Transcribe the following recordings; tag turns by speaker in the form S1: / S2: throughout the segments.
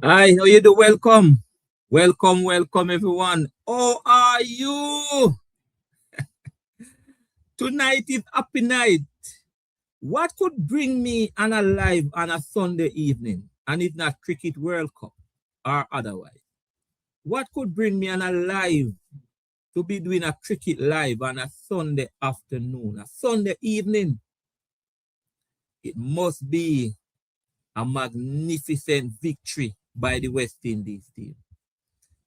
S1: Hi, how you do? Welcome. Welcome everyone. How are you? Tonight is happy night. What could bring me an alive on a Sunday evening and it's not Cricket World Cup or otherwise? What could bring me an alive to be doing a cricket live on a Sunday afternoon, a Sunday evening? It must be a magnificent victory by the West Indies team.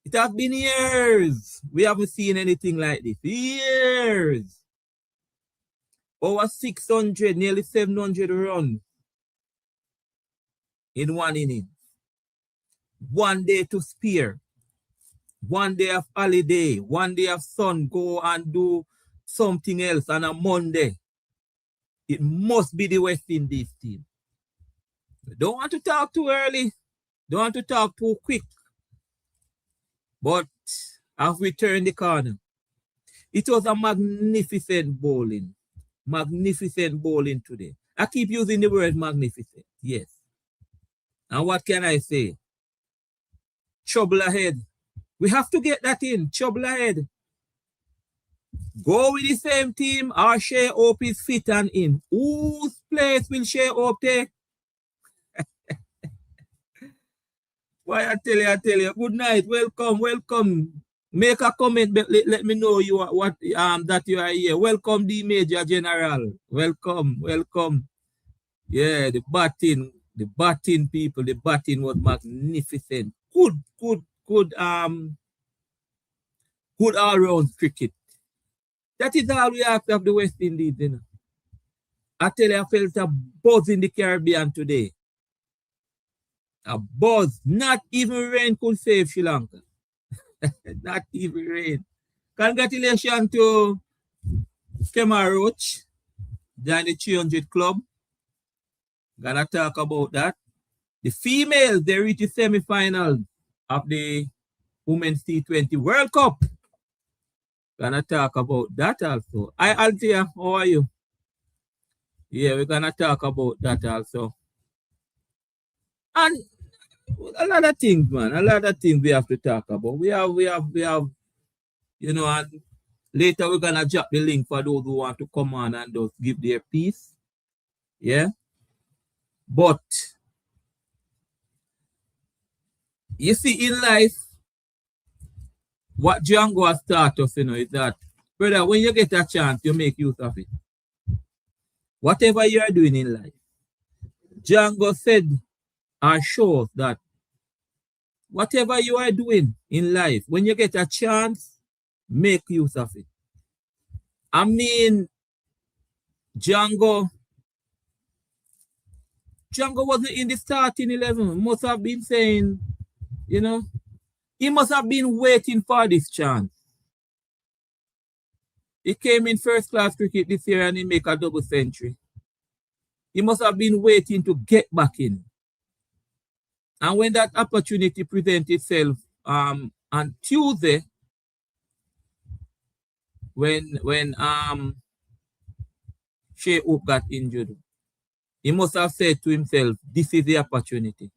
S1: It has been years. We haven't seen anything like this. Years. Over 600, nearly 700 runs in one inning. 1 day to spare. 1 day of holiday. 1 day of sun. Go and do something else on a Monday. It must be the West Indies team. Don't want to talk too early. Don't want to talk too quick. But as we turn the corner, it was a magnificent bowling. Magnificent bowling today. I keep using the word magnificent. Yes. And what can I say? Trouble ahead. We have to get that in. Trouble ahead. Go with the same team or Shea Hope is fit and in. Whose place will Shea Hope take? Why I tell you. Good night. Welcome. Make a comment, but let me know you are what that you are here. Welcome, the Major General. Welcome. Yeah, the batting people, the batting was magnificent. Good all-round cricket. That is all we ask of the West Indies, you know. I tell you, I felt a buzz in the Caribbean today. A buzz. Not even rain could save Sri Lanka. Not even rain. Congratulations to Roach, join the 300 club. Gonna talk about that. The females, they reached the semi-final of the Women's T20 World Cup. Gonna talk about that also. Hi, Althea, how are you? Yeah, we're gonna talk about that also. And a lot of things, man. A lot of things we have to talk about. We have, you know, and later we're gonna drop the link for those who want to come on and just give their piece. Yeah. But you see, in life, what Jangoo has taught us, you know, is that, brother, when you get a chance, you make use of it. Whatever you are doing in life, Jangoo said or shows that whatever you are doing in life, when you get a chance, make use of it. I mean, Jangoo wasn't in the starting 11. Must have been saying, you know, he must have been waiting for this chance. He came in first class cricket this year and he make a double century. He must have been waiting to get back in. And when that opportunity presented itself on Tuesday, when Shea Hope got injured, he must have said to himself, this is the opportunity.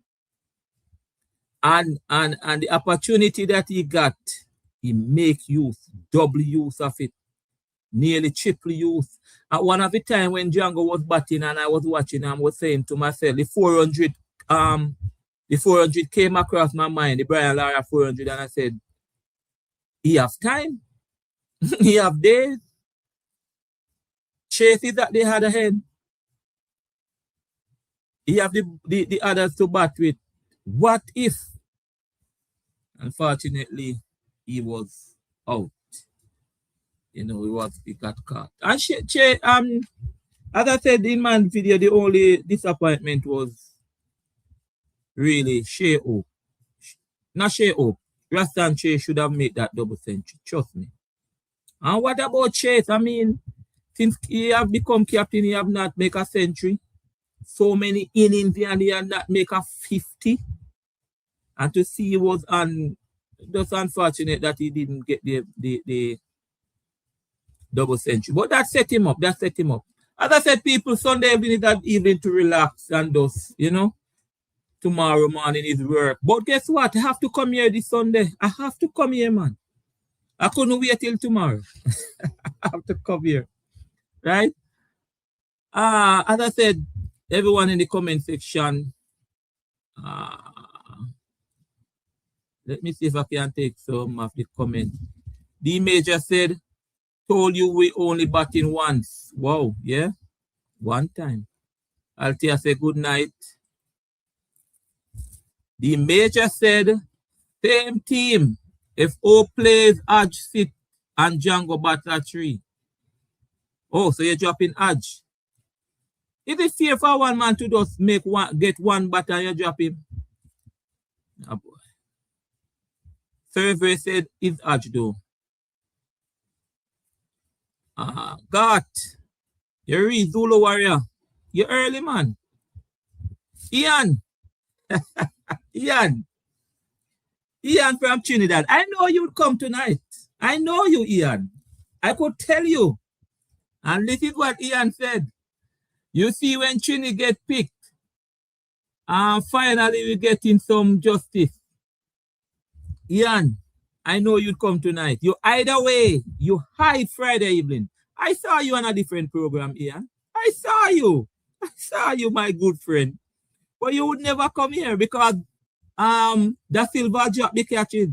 S1: And the opportunity that he got, he make use, double use of it, nearly triple use. At one of the time when Jangoo was batting and I was watching, I was saying to myself, the 400 came across my mind, the Brian Lara 400, and I said, he has time. He have days. Chases that they had ahead. He have the others to bat with. What if? Unfortunately, he was out. You know, he got caught. And as I said in my video, the only disappointment was really Shea Hope. Not Shea Hope. Rastan Shea should have made that double century. Trust me. And what about Chase? I mean, since he have become captain, he have not make a century. So many innings and he had not make a 50. And to see he was just unfortunate that he didn't get the double century. But that set him up. As I said, people, Sunday evening is that evening to relax and just, you know, tomorrow morning is work. But guess what? I have to come here this Sunday. I have to come here, man. I couldn't wait till tomorrow. I have to come here. Right? As I said, everyone in the comment section, let me see if I can take some of the comments. D Major said, told you we only batting once. Wow, yeah? One time. Altia said, good night. The Major said, same team. If O plays, Aj sit and Jangoo bat at 3. Oh, so you're dropping Aj. Is it fair for one man to just get one bat and you drop him? Oh boy. Survey said, is Aj though? Got. You're a Zulu warrior. You're early, man. Ian. Ian from Trinidad. I know you'd come tonight. I know you, Ian. I could tell you. And this is what Ian said. You see, when Trini get picked, finally we getting some justice. Ian, I know you'd come tonight. You either way, you hide Friday evening. I saw you on a different program, Ian. I saw you, my good friend. But you would never come here because the Silver dropped the catches.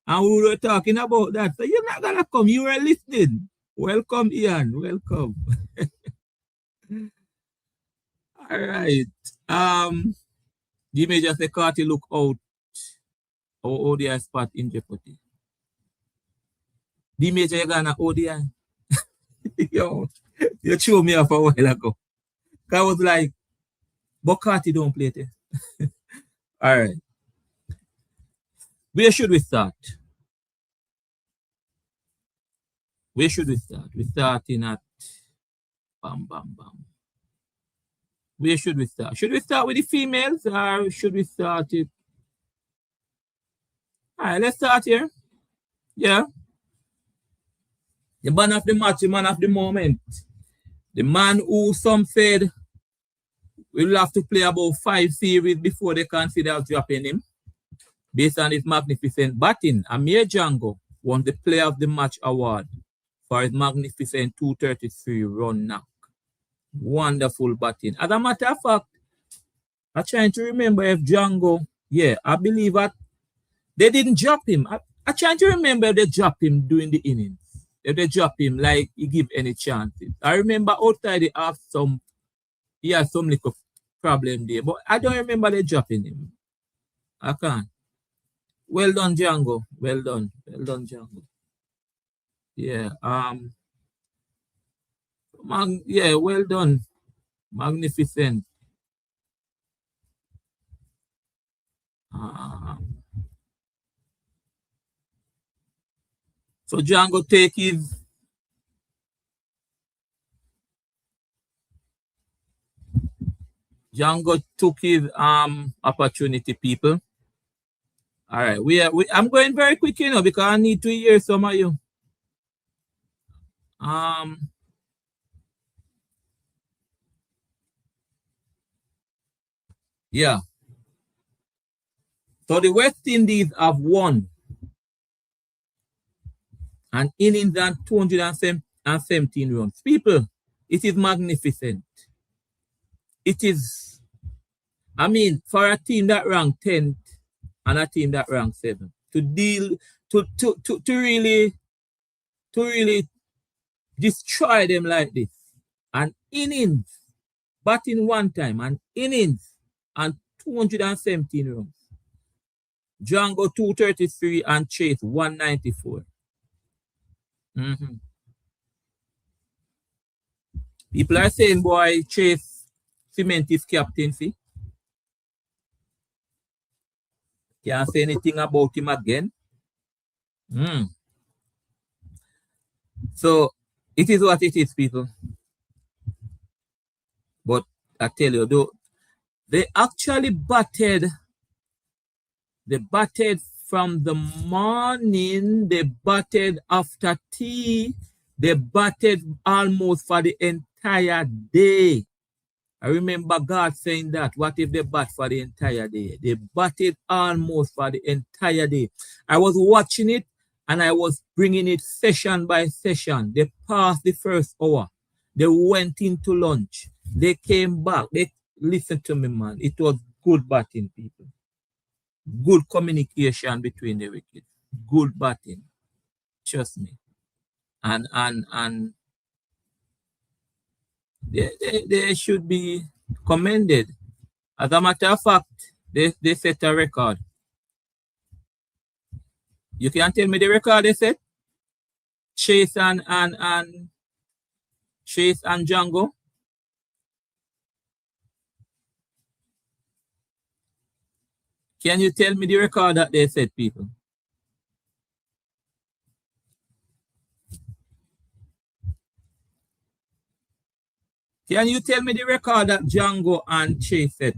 S1: And we were talking about that. So you're not gonna come. You were listening. Welcome, Ian. Welcome. All right. The Major say Carty look out. Our ODI spot in jeopardy. The Major, you're gonna ODI. Yo, you threw me off a while ago. I was like, but Carty don't play it. All right. Where should we start? Where should we start? We're starting at bam. Where should we start? Should we start with the females or should we start it? All right, let's start here. Yeah. The man of the match, the man of the moment. The man who some said will have to play about 5 series before they consider dropping him. Based on his magnificent batting, Amir Jangoo won the Player of the Match award for his magnificent 233 run knock. Wonderful batting. As a matter of fact, I'm trying to remember if Jangoo, I believe that they didn't drop him. I'm trying to remember if they dropped him during the innings. If they drop him, like he give any chances. I remember outside they have he had some little problem there, but I don't remember they dropping him. I can't. Well done, Jangoo. Well done, Jangoo. Yeah. Well done. Magnificent. So Jangoo took his opportunity, people. All right, I'm going very quick, because I need to hear some of you. Yeah. So the West Indies have won an innings and 217 runs. People, it is magnificent. It is, for a team that ranked 10th and a team that ranked 7th, to really destroy them like this. An innings, batting one time, an innings and 217 runs. Jangoo 233 and Chase 194. People are saying, boy, Chase cement his captaincy. Can't say anything about him again. So it is what it is, people. But I tell you, though, they actually batted. They batted from the morning. They batted after tea. They batted almost for the entire day. I remember God saying that. What if they bat for the entire day? They batted almost for the entire day. I was watching it and I was bringing it session by session. They passed the first hour. They went into lunch. They came back. They listened to me, man. It was good batting, people. Good communication between the wickets. Good batting. Trust me. And they should be commended. As a matter of fact, they set a record. You can tell me the record they set? Chase and Chase and Jangoo. Can you tell me the record that they set, people? Can you tell me the record that Jangoo and Chase set?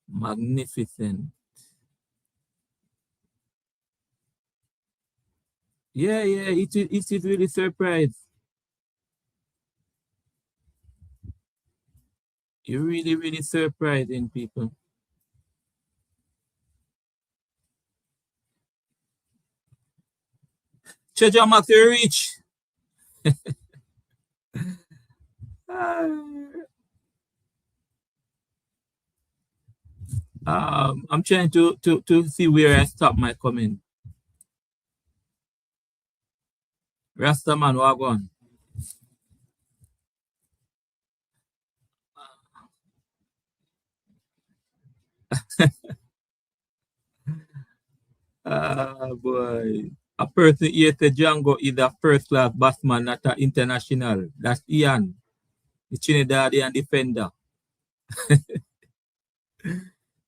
S1: Magnificent. Yeah, it is really surprised. You're really, really surprising, people. Treasure Max, you reach. I'm trying to see where I stop my comment. Rastaman, wagon. Boy. A person here to Jangoo is a first class batsman, not an international. That's Ian, the Trinidadian defender.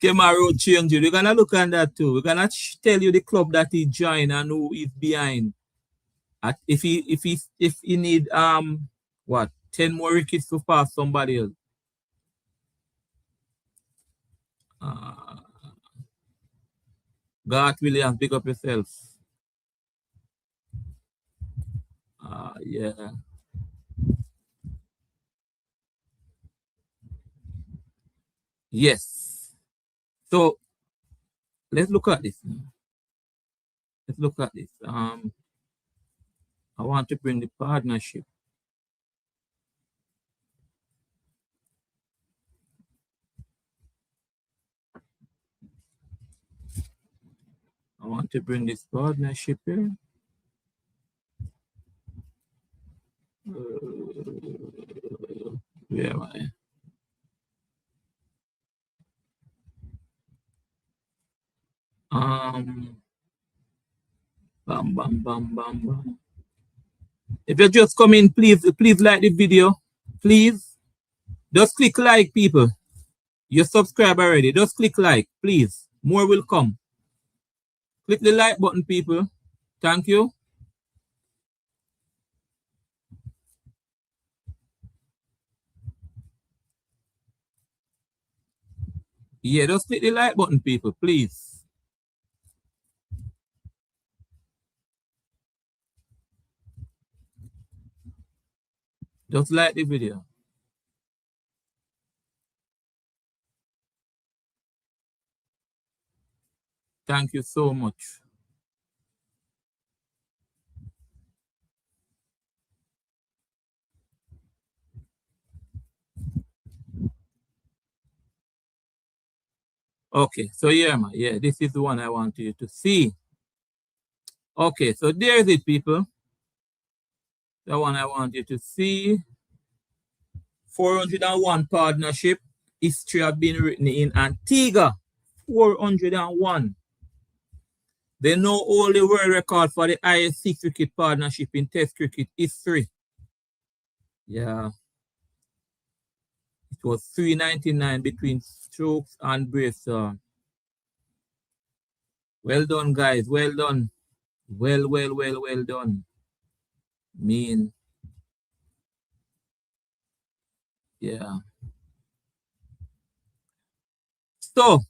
S1: Roach change you. We're gonna look at that too. We're gonna tell you the club that he joined and who is behind. If he need what 10 more wickets to pass somebody else. Uh, Garth Williams, pick up yourself. Yeah. Yes. So let's look at this. Let's look at this. I want to bring the partnership. I want to bring this partnership here. Where am I? Bam, bam, bam, bam, bam. If you just come in, please like the video. Please. Just click like, people. You subscribe already. Just click like, please. More will come. Click the like button, people. Thank you. Yeah, just click the like button, people, please. Just like the video. Thank you so much. Okay, so yeah, man. Yeah, this is the one I want you to see. Okay, so there's it, people. The one I want you to see. 401 partnership. History have been written in Antigua. 401. They know all the world record for the highest 6-wicket partnership in Test cricket history. Yeah. It was 399 between Stokes and Brace. Well done, guys. Well done. Well done. Mean. Yeah. So,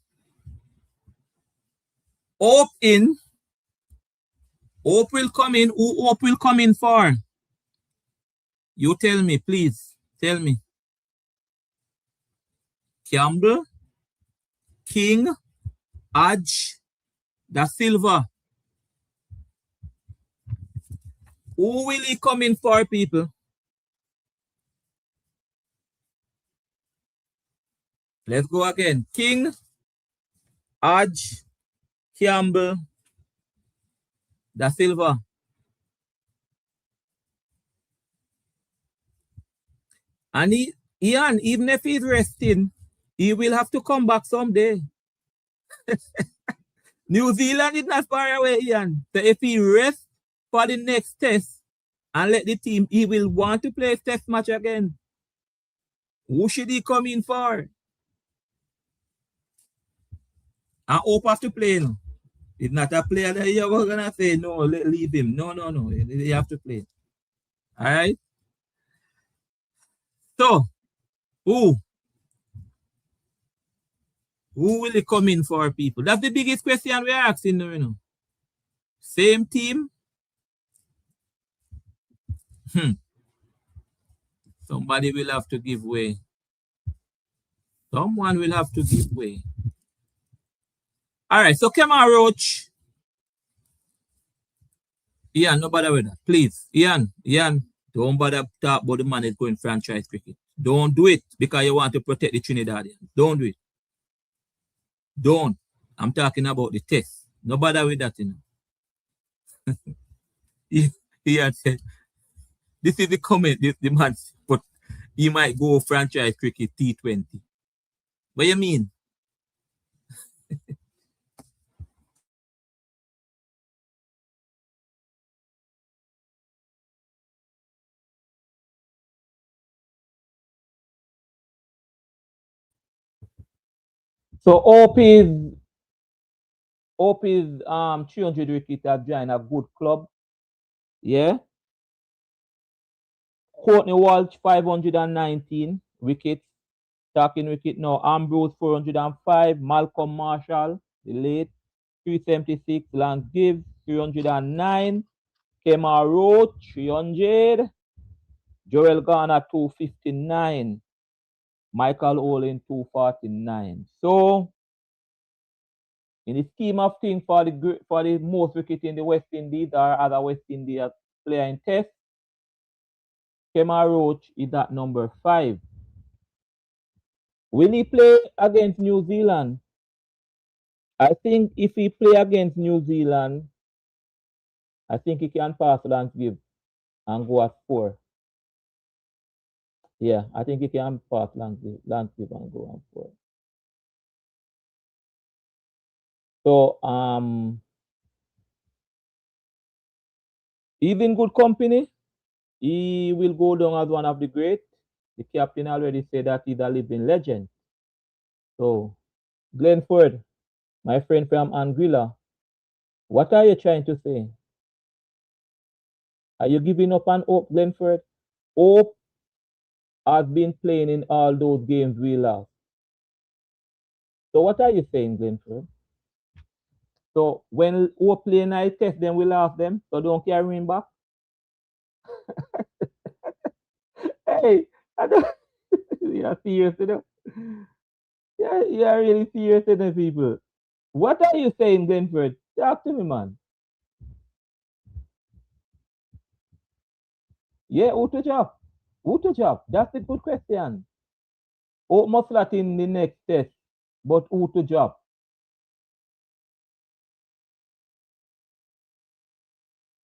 S1: Hope will come in. Who Hope will come in for? You tell me, please. Tell me. Campbell, King, Adge, Da Silva. Who will he come in for, people? Let's go again. King, Adge, Campbell, Da Silva. And Ian, even if he's resting, he will have to come back someday. New Zealand is not far away, Ian. So if he rests for the next test and let the team, he will want to play a test match again. Who should he come in for? And Hope have to play. No? It's not a player that you're going to say, no, leave him. No. You have to play. All right? So, who will he come in for, people? That's the biggest question we're asking, you know. Same team. Somebody will have to give way. Someone will have to give way. All right, so come on, Roach. Ian, no bother with that. Please. Ian, don't bother talk about the man is going franchise cricket. Don't do it because you want to protect the Trinidadians. Don't do it. Don't. I'm talking about the test. No bother with that, you know. Ian said, this is the comment the man, but he might go franchise cricket T20. What you mean? So Hope is 300 wicket have joined a good club. Yeah. Courtney Walsh 519 wickets. Talking wicket now. Ambrose 405. Malcolm Marshall, the late, 376. Lance Gibbs 309. Kemar Roach 300. Joel Garner 259. Michael Olin 249. So in the scheme of things for the most wicket in the West Indies or other West Indies player in test, Kemar Roach is at number 5. Will he play against New Zealand? I think if he play against New Zealand, I think he can pass Lance Gibbs and go at 4. Yeah, I think he can pass Lance Gibbs and go at 4. So he's in good company. He will go down as one of the great. The captain already said that he's a living legend. So, Glenford, my friend from Anguilla, what are you trying to say? Are you giving up on Hope, Glenford? Hope has been playing in all those games we lost. So what are you saying, Glenford? So when Hope play night test, then we lost them. So don't carry him back. Hey, I don't. You're serious, you know? Yeah, you're really serious, you know, people. What are you saying, Glenford? Talk to me, man. Yeah, who to job? Who to job? That's a good question. Hope must slot in the next test, but who to job?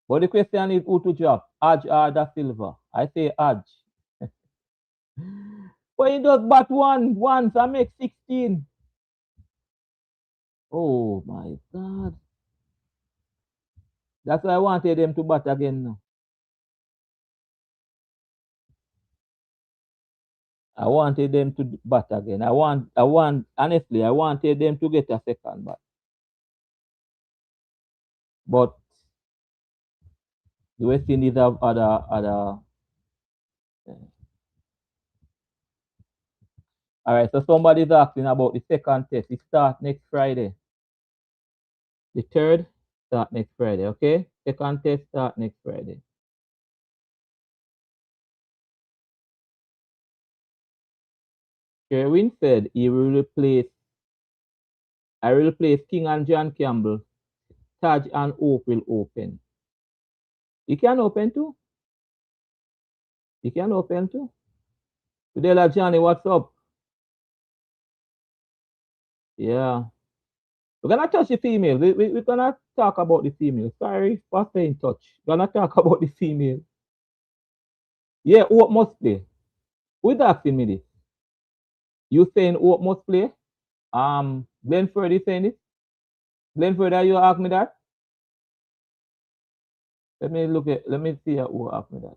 S1: But the question is who to job? Adge or Da Silva? I say Adge. But he does bat once I make 16. Oh my God. That's why I wanted them to bat again now. I wanted them to bat again. Honestly, I wanted them to get a second bat. But the West Indies have other. All right, so somebody's asking about the second test. It starts next Friday. The third start next Friday, okay? Second test start next Friday. Sherwin said he will replace I will replace King and John Campbell. Taj and Hope will open. He can open too. He can open too. Today, Johnny, what's up? Yeah. We're gonna touch the female. We're gonna talk about the female. Sorry for staying in touch. We're gonna talk about the female. Yeah, Hope must play. Who's asking me this? You saying Hope must play? Glenford is saying it? Glenford, are you asking me that? Let me see who asked me that.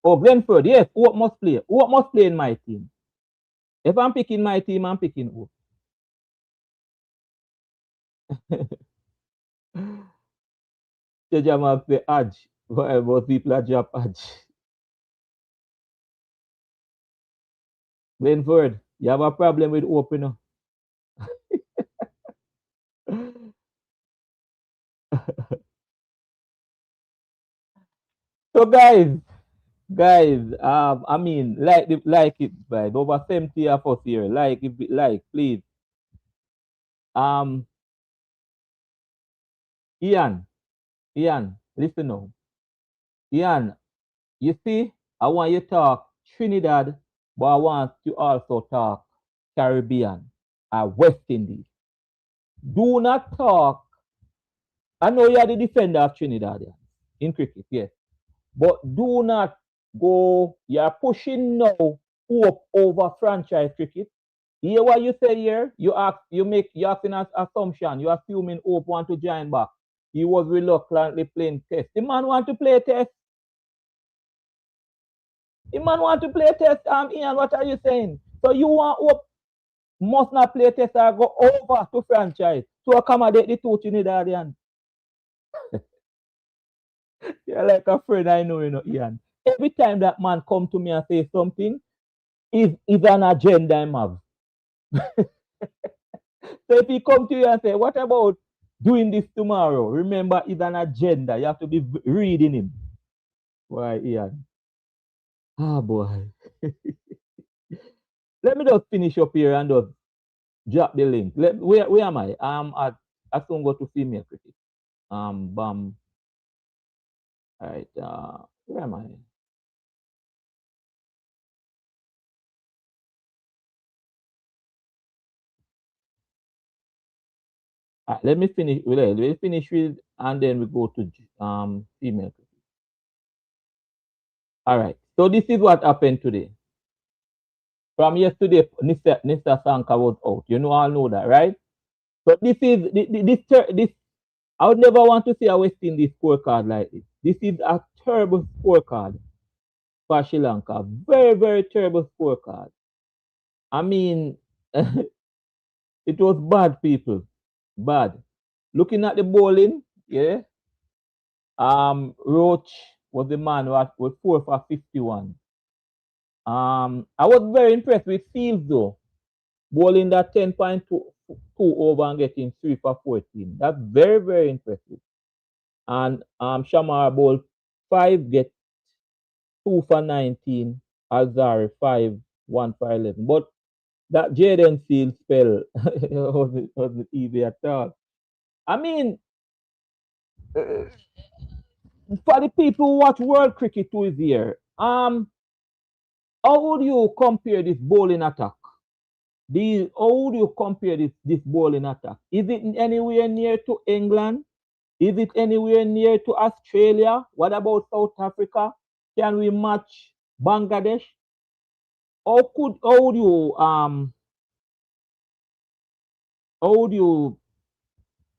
S1: Oh, Glenford, yes, Hope must play. Hope must play in my team. If I'm picking my team, I'm picking Hope. Jama say Aj. Whatever people are job Aj. Glenford, you have a problem with Hope, you know? So guys, I mean, like it, right? Over 70 of us here. Like if like, please. Um, Ian, Ian, listen now. Ian, you see, I want you to talk Trinidad, but I want you also talk Caribbean, West Indies. Do not talk. I know you are the defender of Trinidad in cricket, yes. But do not go, you're pushing now Hope over franchise cricket. Hear what you say here? You asking an assumption. You're assuming Hope want to join back. He was reluctantly playing test. The man want to play test. The man want to play test. Ian, what are you saying? So you want Hope must not play test or go over to franchise to accommodate the two Trinidadians. You're like a friend I know, Ian. Every time that man come to me and say something, is an agenda him have. So if he come to you and say, what about doing this tomorrow? Remember, it's an agenda. You have to be reading him. Why, Ian? Ah, boy. Let me just finish up here and just drop the link. Where am I? I soon go to female cricket. Bam. All right. Where am I? Let me finish. Let me finish with, and then we go to female cricket. All right. So this is what happened today. From yesterday, Nista Sanka was out. You know, all know that, right? But this is this. I would never want to see a West Indies scorecard like this. This is a terrible scorecard for Sri Lanka. Very, very terrible scorecard. I mean, it was bad, people. Bad. Looking at the bowling, yeah. Roach was the man who was 4 for 51. I was very impressed with Fields though, bowling that 10.2 over and getting 3 for 14. That's very, very impressive. And Shamar bowled 5, get 2 for 19. Azari 5, 1 for 11. But that Jaden Field spell wasn't easy at all. I mean, for the people who watch World Cricket who is here, how would you compare this bowling attack? How would you compare this bowling attack? Is it anywhere near to England? Is it anywhere near to Australia? What about South Africa? Can we match Bangladesh? How would you how would you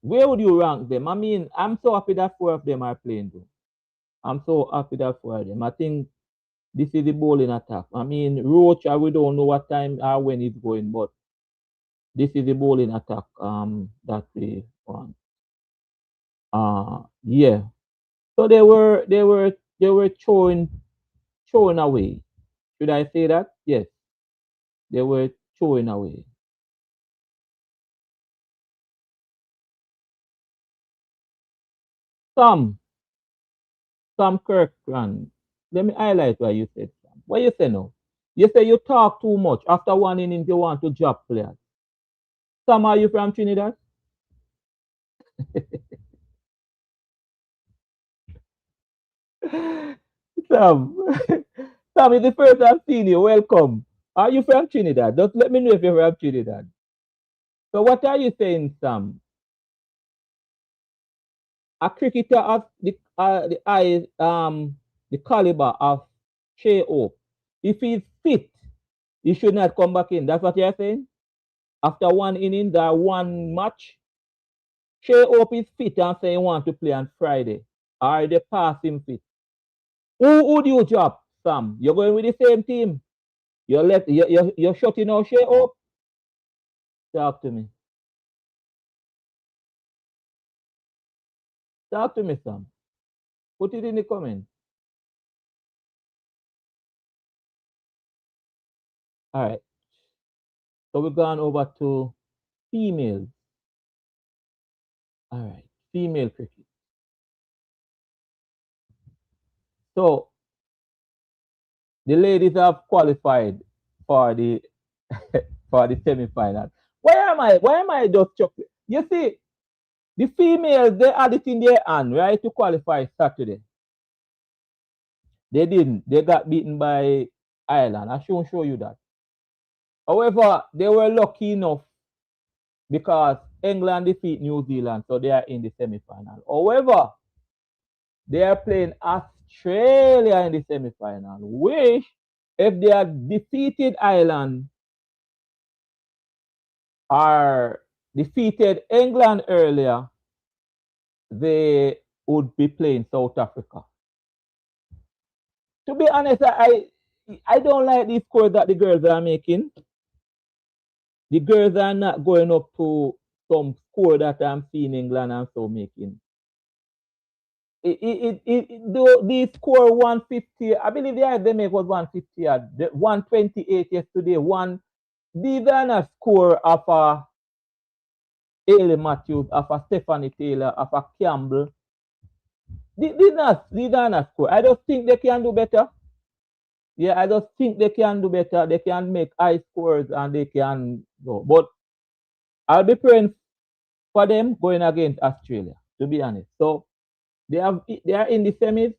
S1: where would you rank them? I mean, I'm so happy that 4 of them are playing though. I'm so happy that 4 of them. I think this is the bowling attack. I mean, Roach, we don't know what time or when it's going, but this is the bowling attack that we want. Yeah. So they were throwing away. Should I say that? Yes, they were throwing away. Some Sam Kirkland. Let me highlight what you said, Sam. What you say now? You say you talk too much. After one inning, you want to drop players. Sam, are you from Trinidad? Sam, Sam is the first I've seen you. Welcome. Are you from Trinidad? Just let me know if you're from Trinidad. So what are you saying, Sam? A cricketer of the caliber of Shea Hope, if he's fit, he should not come back in. That's what you're saying? After one inning or one match, Shea Hope is fit and say he want to play on Friday. Or they pass him fit. Who do you drop, Sam? You're going with the same team. You're shutting out Shea Hope? Talk to me. Talk to me, Sam. Put it in the comments. All right. So we're going over to females. All right. Female cricket. So the ladies have qualified for the for the semi-final. Why am I just chuckling? You see, the females they had it in their hand, right, to qualify Saturday. They didn't. They got beaten by Ireland. I should show you that. However, they were lucky enough because England defeat New Zealand, so they are in the semi-final. However, they are playing Australia in the semi-final, which if they had defeated Ireland or defeated England earlier, they would be playing South Africa. To be honest, I don't like the score that the girls are making. The girls are not going up to some score that I'm seeing England and so making. The score 150, I believe the highest they make was 150, 128 yesterday. These are not score of a Ailey Matthews, of a Stephanie Taylor, of a Campbell. These are not score. I just think they can do better. Yeah, I just think they can do better. They can make high scores and they can go. But I'll be praying for them going against Australia, to be honest. So they are in the semis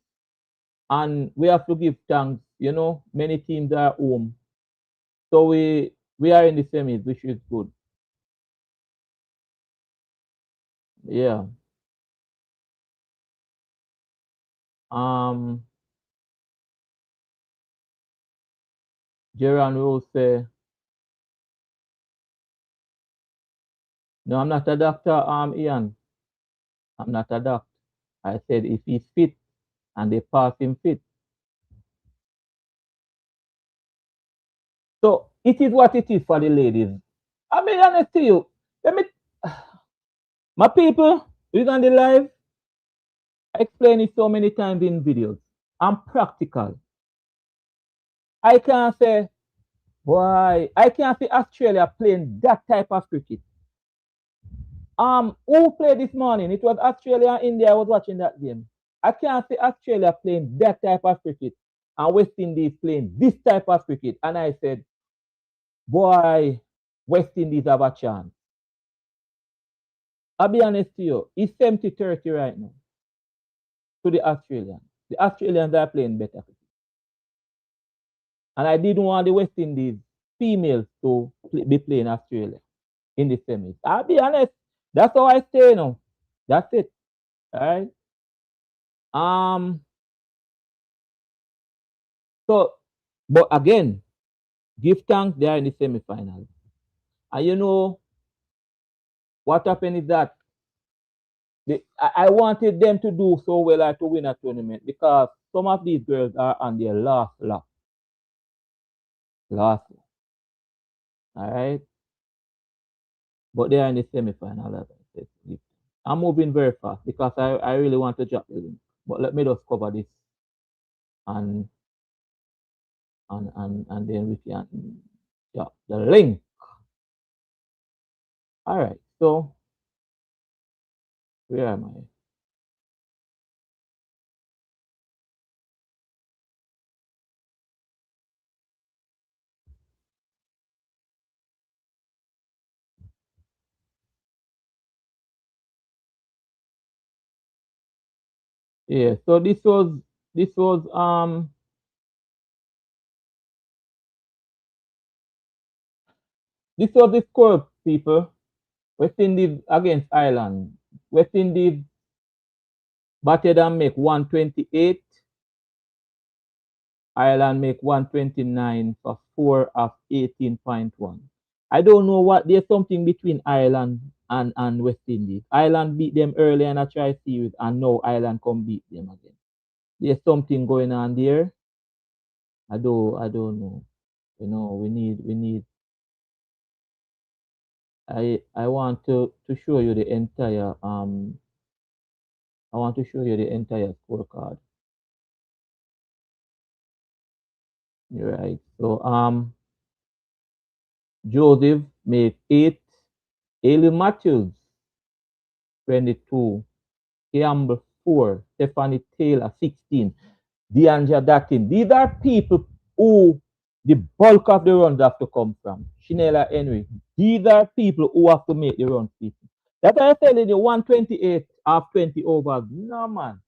S1: and we have to give thanks. You know, many teams are home. So we are in the semis, which is good. Yeah. Um Geron Rose say, no, I'm not a doctor, Ian. I'm not a doctor. I said if he's fit and they pass him fit. So it is what it is for the ladies. I'll be honest to you. Let me, my people, who's on the live, I explain it so many times in videos. I'm practical. I can't say, why? I can't see Australia playing that type of cricket. Who played this morning? It was Australia and India. I was watching that game. I can't see Australia playing that type of cricket and West Indies playing this type of cricket. And I said, boy, West Indies have a chance. I'll be honest to you, it's 70-30 right now to the Australians. The Australians are playing better. And I didn't want the West Indies females to be playing Australia in the semis. I'll be honest, that's how I stay now. That's it. All right. So, but again, give thanks they are in the semi-final. And you know what happened is that I wanted them to do so well to win a tournament because some of these girls are on their last lap. Last. All right. But they are in the semi-final. As I said. I'm moving very fast because I really want to drop the link. But let me just cover this and then we can drop the link. All right. So where am I? Yeah. So this was the score, people. West Indies against Ireland. West Indies batted and make 128. Ireland make 129 for 4 of 18.1. I don't know what there's something between Ireland and West Indies. Ireland beat them early in a try series, and now Ireland come beat them again. There's something going on there. I don't know. You know, we need I want to show you the entire I want to show you the entire scorecard. Right. So Joseph made 8, Ailey Matthews 22, Campbell 4, Stephanie Taylor 16, DeAndre Dakin. These are people who the bulk of the runs have to come from. Shinela Henry. These are people who have to make the runs, people. That's why I telling you 128 of 20 overs. No, man.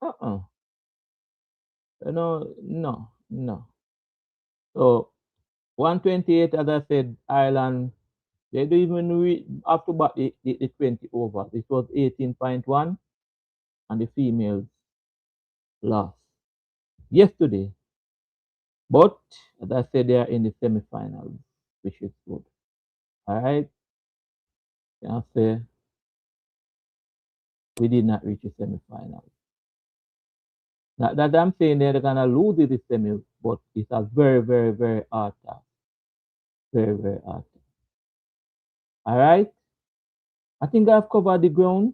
S1: Uh-uh. You know, no. So 128, as I said, Ireland, they don't even have to bat the 20 overs. It was 18.1, and the females lost yesterday. But as I said, they are in the semifinals, which is good. All right. Can I say we did not reach the semifinals. Not that I'm saying they're gonna lose the semi, but it's a very, very, very hard task. Very, very hard task. All right. I think I've covered the ground.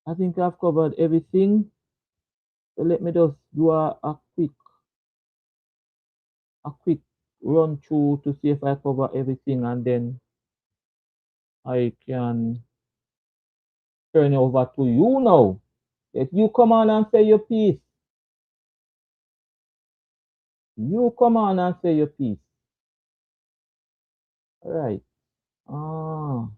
S1: I think I've covered everything. So let me just do a quick run through to see if I cover everything, and then I can turn it over to you now. If you come on and say your piece, you come on and say your piece. All right. Come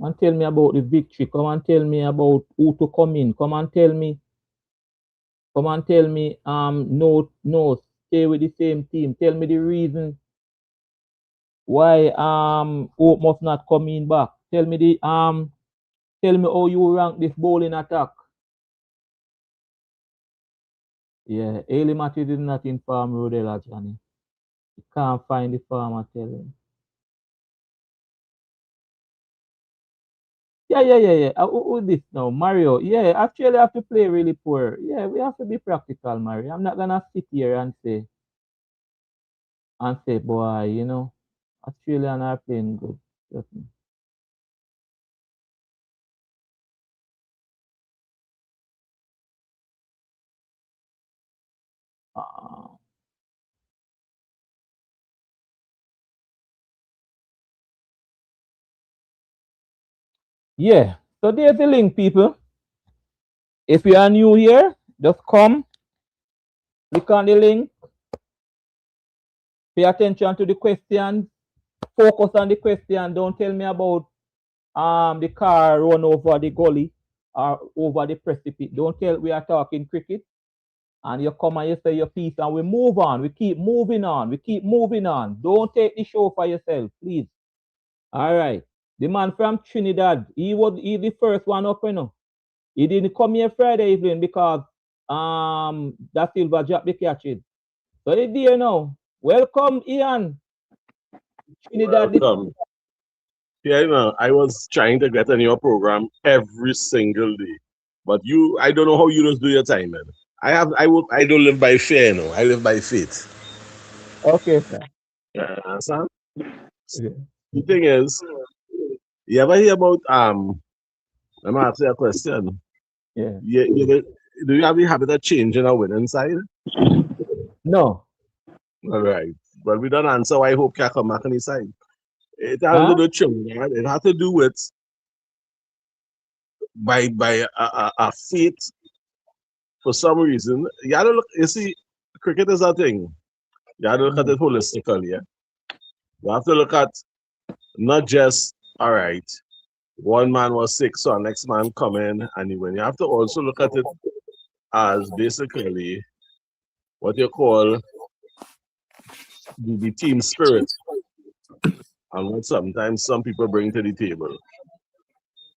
S1: and tell me about the victory. Come and tell me about who to come in. Come and tell me. No, stay with the same team. Tell me the reason why Hope must not come in back. Tell me how you rank this bowling attack. Yeah, Ailey Matthews is not in farm, Rodella, Johnny. He can't find the farm, I tell him. Yeah. Who this now? Mario. Yeah, actually I have to play really poor. Yeah, we have to be practical, Mario. I'm not gonna sit here and say, boy, you know, Australian are playing good. Trust me. Uh, yeah. So there's the link, people. If you are new here, just come, click on the link, pay attention to the questions, focus on the question. Don't tell me about the car run over the gully or over the precipice. Don't tell we are talking cricket. And you come and you say your piece, and we move on. We keep moving on. We keep moving on. Don't take the show for yourself, please. All right. The man from Trinidad, he the first one up, you know. He didn't come here Friday evening because that Silver dropped the catches. So he's there now. Welcome, Ian. Trinidad.
S2: Welcome. Yeah, you know, I was trying to get on your program every single day, but I don't know how you just do your time, man. I don't live by fear, you know. I live by faith.
S1: Okay, sir.
S2: Yeah, understand?
S1: Yeah.
S2: The thing is, you ever hear about let me ask you a question.
S1: Yeah.
S2: Do you have the habit of changing a winning side?
S1: No.
S2: All right. Well, we don't answer why Hope can come back on his side. It has to
S1: Huh?
S2: do Trinidad. It has to do with by a faith for some reason. You gotta look. You see, cricket is a thing. You have to look at
S1: Mm.
S2: it holistically. Yeah, you have to look at not just all right. one man was sick, so our next man come in, and when you have to also look at it as basically what you call the team spirit, and what sometimes some people bring to the table.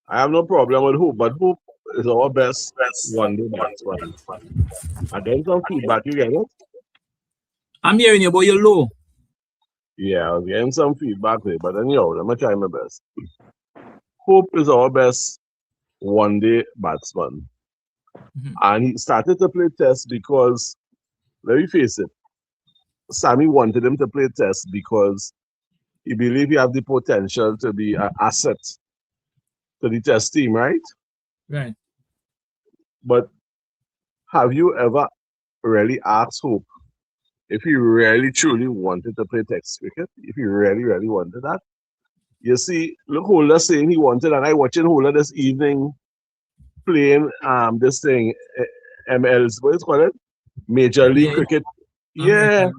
S2: I have no problem with Hoop, but Hoop is our best one-day batsman. And then some feedback, you get it?
S1: I'm hearing you, but you're low.
S2: Yeah, I was getting some feedback there, but anyhow, let me try my best. Hoop is our best one-day batsman. And he started to play test because, let me face it, Sammy wanted him to play test because he believed he have the potential to be an asset to the test team, right?
S1: Right.
S2: But have you ever really asked Hope if he really truly wanted to play test cricket? If he really, really wanted that? You see, look, Holder saying he wanted, and I watching Holder this evening playing this thing, ML's, what is it called? Major League Cricket. Yeah,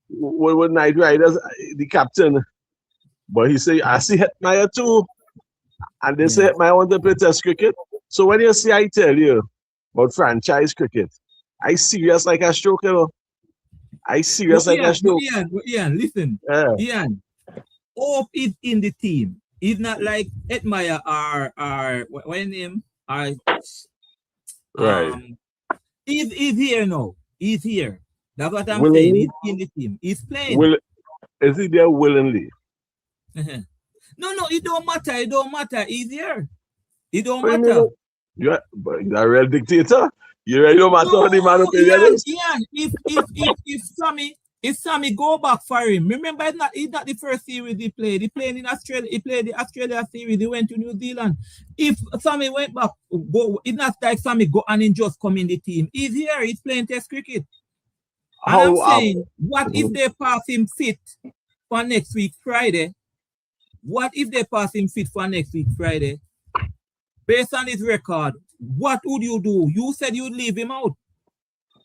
S2: with Night Riders, the captain. But he say, I see Hetmeyer too. And they say Hetmeyer want to play test cricket. So when you see, I tell you about franchise cricket, I serious like a stroke, you know. I serious like a stroke.
S1: Ian, listen. Ian, Hope is in the team. He's not like Hetmeyer or what name?
S2: Right.
S1: He's here now. He's here. That's what I'm saying. He's in the team. He's playing.
S2: Is he there willingly?
S1: No, it don't matter. It don't matter. He's here. It don't matter.
S2: You're a real dictator. You really don't matter how the man opinion is.
S1: Ian, if Sammy go back for him, remember it's not the first series he played. He played in Australia. He played the Australia series. He went to New Zealand. If Sammy went back, it's not like Sammy go and he just come in the team. He's here. He's playing test cricket. And I'm saying, what if they pass him fit for next week Friday? What if they pass him fit for next week Friday? Based on his record, what would you do? You said you'd leave him out.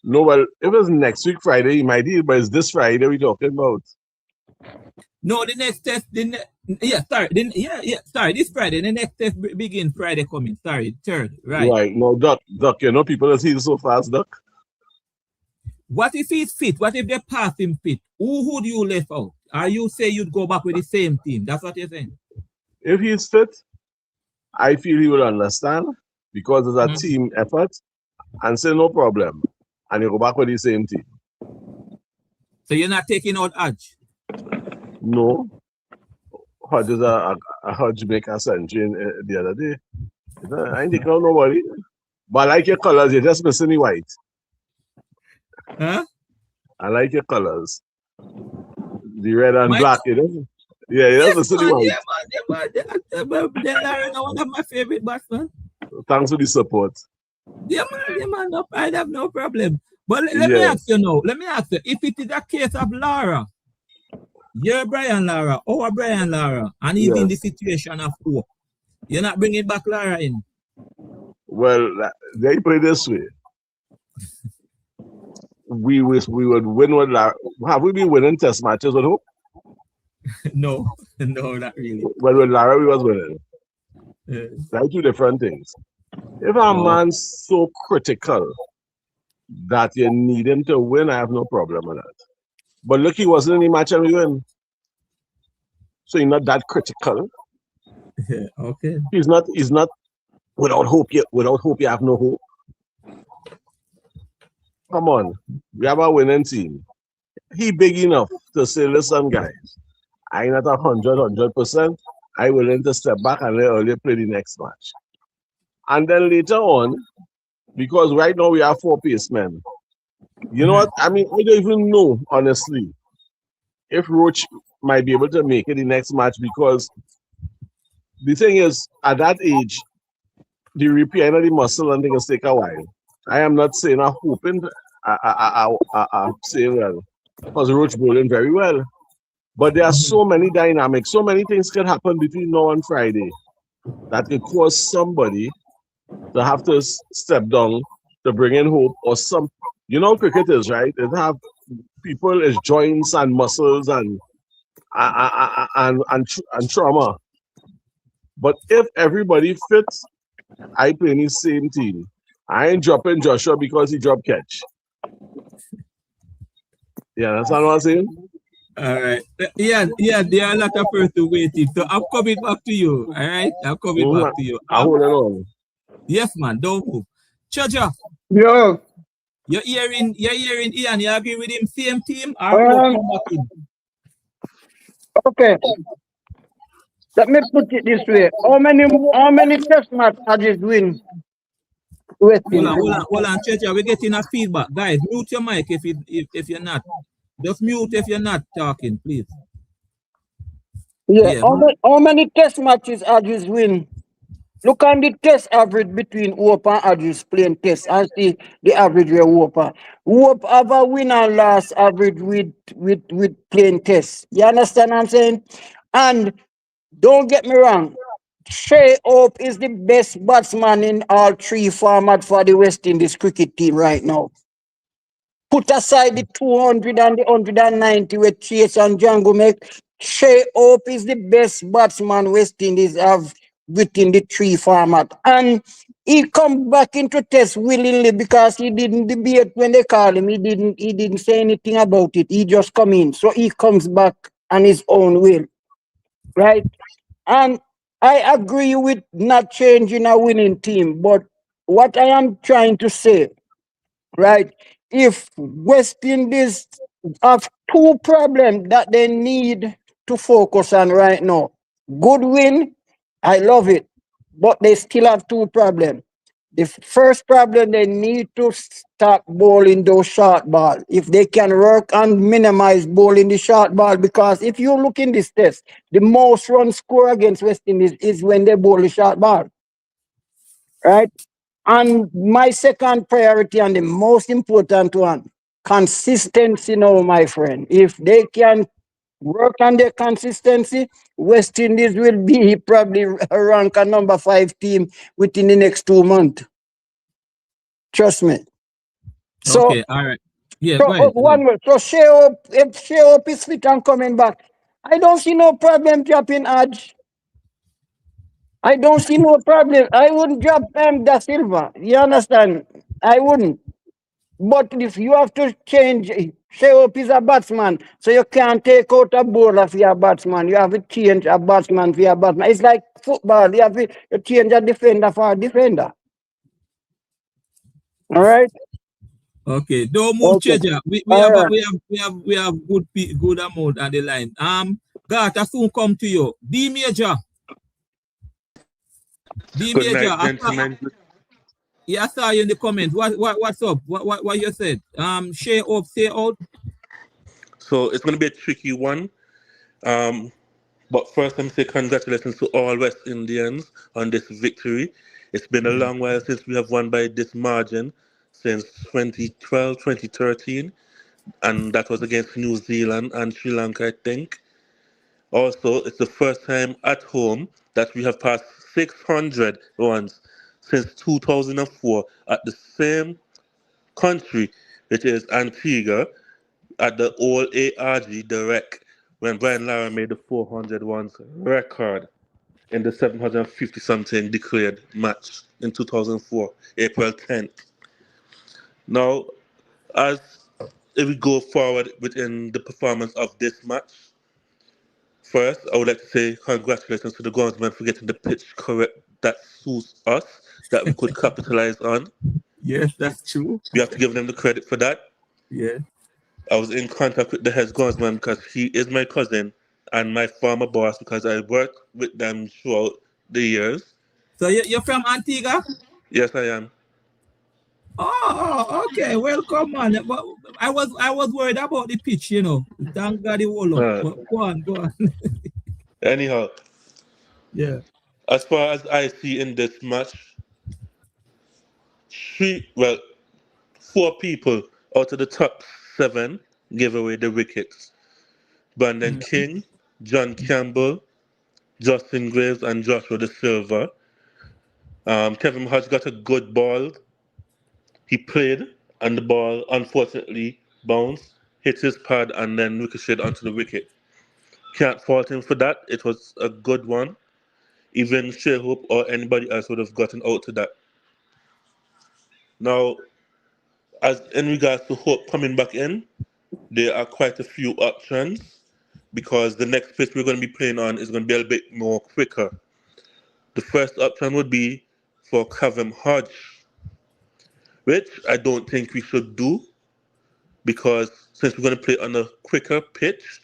S2: No, well, if it's next week Friday, he might be, but it's this Friday we're talking about.
S1: No, the next test, sorry, this Friday, the next test begin Friday coming. Sorry, 3rd, right?
S2: Right. No, Duck, you know people that heal so fast, Duck.
S1: What if he's fit? What if they pass him fit? Who would you left out? Or you say you'd go back with the same team? That's what you're saying.
S2: If he's fit, I feel he will understand because it's a team effort and say no problem. And you go back with the same team.
S1: So you're not taking out Hodge?
S2: No. Hodge is a Hodge make a century the other day. I ain't taking out nobody. But I like your colors, you're just missing the white.
S1: Huh?
S2: I like your colors. The red and black, you know? Yeah, that's the city white.
S1: Yeah, man. They're one of my favorite batsmen.
S2: Thanks for the support.
S1: Yeah, man. No, I have no problem. But let me ask you now. Let me ask you, if it is a case of Lara, you're Brian Lara, or Brian Lara, and he's in the situation of Hope, you're not bringing back Lara in?
S2: Well, they put it this way. We would win with Lara. Have we been winning test matches with Hope?
S1: No, not really.
S2: Well, with Lara, we was winning. That's two different things. If a man's so critical that you need him to win, I have no problem with that. But look, he wasn't in the match and we win. So he's not that critical.
S1: Okay.
S2: He's not without hope you have no hope. Come on. We have a winning team. He big enough to say, listen, guys, I ain't at 100%. I'm willing to step back and let early play the next match. And then later on, because right now we have 4 pacemen. You know what? I mean, I don't even know, honestly, if Roach might be able to make it the next match because the thing is, at that age, the repair of the muscle and things take a while. I am not saying I'm hoping, I'm saying well, because Roach bowling very well. But there are so many dynamics, so many things can happen between now and Friday that could cause somebody to have to step down to bring in hope or some. You know, cricket is right. It have people as joints and muscles and trauma. But if everybody fits, I play in the same team. I ain't dropping Joshua because he drop catch. Yeah, that's what I'm saying.
S1: All right. Yeah, there are a lot of person waiting. So I'm coming back to you. All right. I'm coming back
S2: Mm-hmm.
S1: to you.
S2: I hold it on.
S1: Yes, man, don't move. Chaja,
S3: Yo,
S1: you're hearing Ian, you agree with him, same team, or Hope
S3: um,
S1: come back in?
S3: okay. Let me put it this way. How many test match Adjis win West Indies?
S1: Hold on, Chaja, we're getting a feedback. Guys, mute your mic if you're not. Just mute if you're not talking, please.
S3: Yeah.
S1: Yeah,
S3: How many test matches Adjis win? Look on the test average between Hope and Adjis playing test and see the average where Hope are. Hope have a win and loss average with playing test. You understand what I'm saying? And don't get me wrong. Shea Hope is the best batsman in all three formats for the West Indies cricket team right now. Put aside the 200 and the 190 with Chase and Jangoo make. Shea Hope is the best batsman West Indies have within the three format. And he come back into test willingly because he didn't debate when they called him. He didn't say anything about it. He just come in. So he comes back on his own will. Right? And I agree with not changing a winning team, but what I am trying to say, right? If West Indies have two problems that they need to focus on right now, good win, I love it, but they still have two problems. The first problem, they need to start bowling those short ball. If they can work and minimize bowling the short ball, because if you look in this test, the most run score against West Indies is when they bowl the short ball, right? And my second priority and the most important one, consistency now, my friend. If they can work on their consistency, West Indies will be probably rank a number 5 team within the next 2 months. Trust me. So,
S1: okay, all right. Yeah,
S3: so
S1: go ahead. Go ahead.
S3: one word. So if Shea is fit and coming back, I don't see no problem dropping Adj. I don't see no problem. I wouldn't drop Da Silva. You understand? I wouldn't. But if you have to change, Shea is a batsman, so you can't take out a bowler for your batsman. You have to change a batsman for your batsman. It's like football. You have to change a defender for a defender. All right?
S1: Okay, don't move,
S3: Okay.
S1: Chaja. We
S3: All
S1: have
S3: right.
S1: good amount on the line. Gat, I soon come to you. D
S4: Good
S1: Major,
S4: night, gentlemen.
S1: I saw you in the comments. What's up? What you said? Share up, say out.
S4: So it's going to be a tricky one. Um, but first, let me say congratulations to all West Indians on this victory. It's been a long while since we have won by this margin, since 2012, 2013, and that was against New Zealand and Sri Lanka, I think. Also, it's the first time at home that we have passed 600 runs since 2004 at the same country, which is Antigua, at the old ARG Direct when Brian Lara made the 400 ones record in the 750 something declared match in 2004, April 10th. Now, as if we go forward within the performance of this match, first, I would like to say congratulations to the groundsman for getting the pitch correct that suits us, that we could capitalize on.
S1: Yes, that's true.
S4: We have to give them the credit for that.
S1: Yeah.
S4: I was in contact with the head groundsman because he is my cousin and my former boss because I worked with them throughout the years.
S1: So you're from Antigua?
S4: Yes, I am.
S1: Okay. Welcome, man. But I was worried about the pitch, you know. Thank God it wall up.
S4: Uh,
S1: But go on, go on.
S4: anyhow,
S1: Yeah.
S4: as far as I see in this match, well, four people out of the top seven gave away the wickets. Brandon
S1: Mhm.
S4: King, John Campbell, Justin Graves, and Joshua De Silva. Kevin Hodge got a good ball. He played, and the ball unfortunately bounced, hit his pad, and then ricocheted onto the wicket. Can't fault him for that. It was a good one. even Shea Hope or anybody else would have gotten out to that. Now, as in regards to Hope coming back in, there are quite a few options because the next pitch we're going to be playing on is going to be a bit more quicker. The first option would be for Kavem Hodge, which I don't think we should do because since we're going to play on a quicker pitch,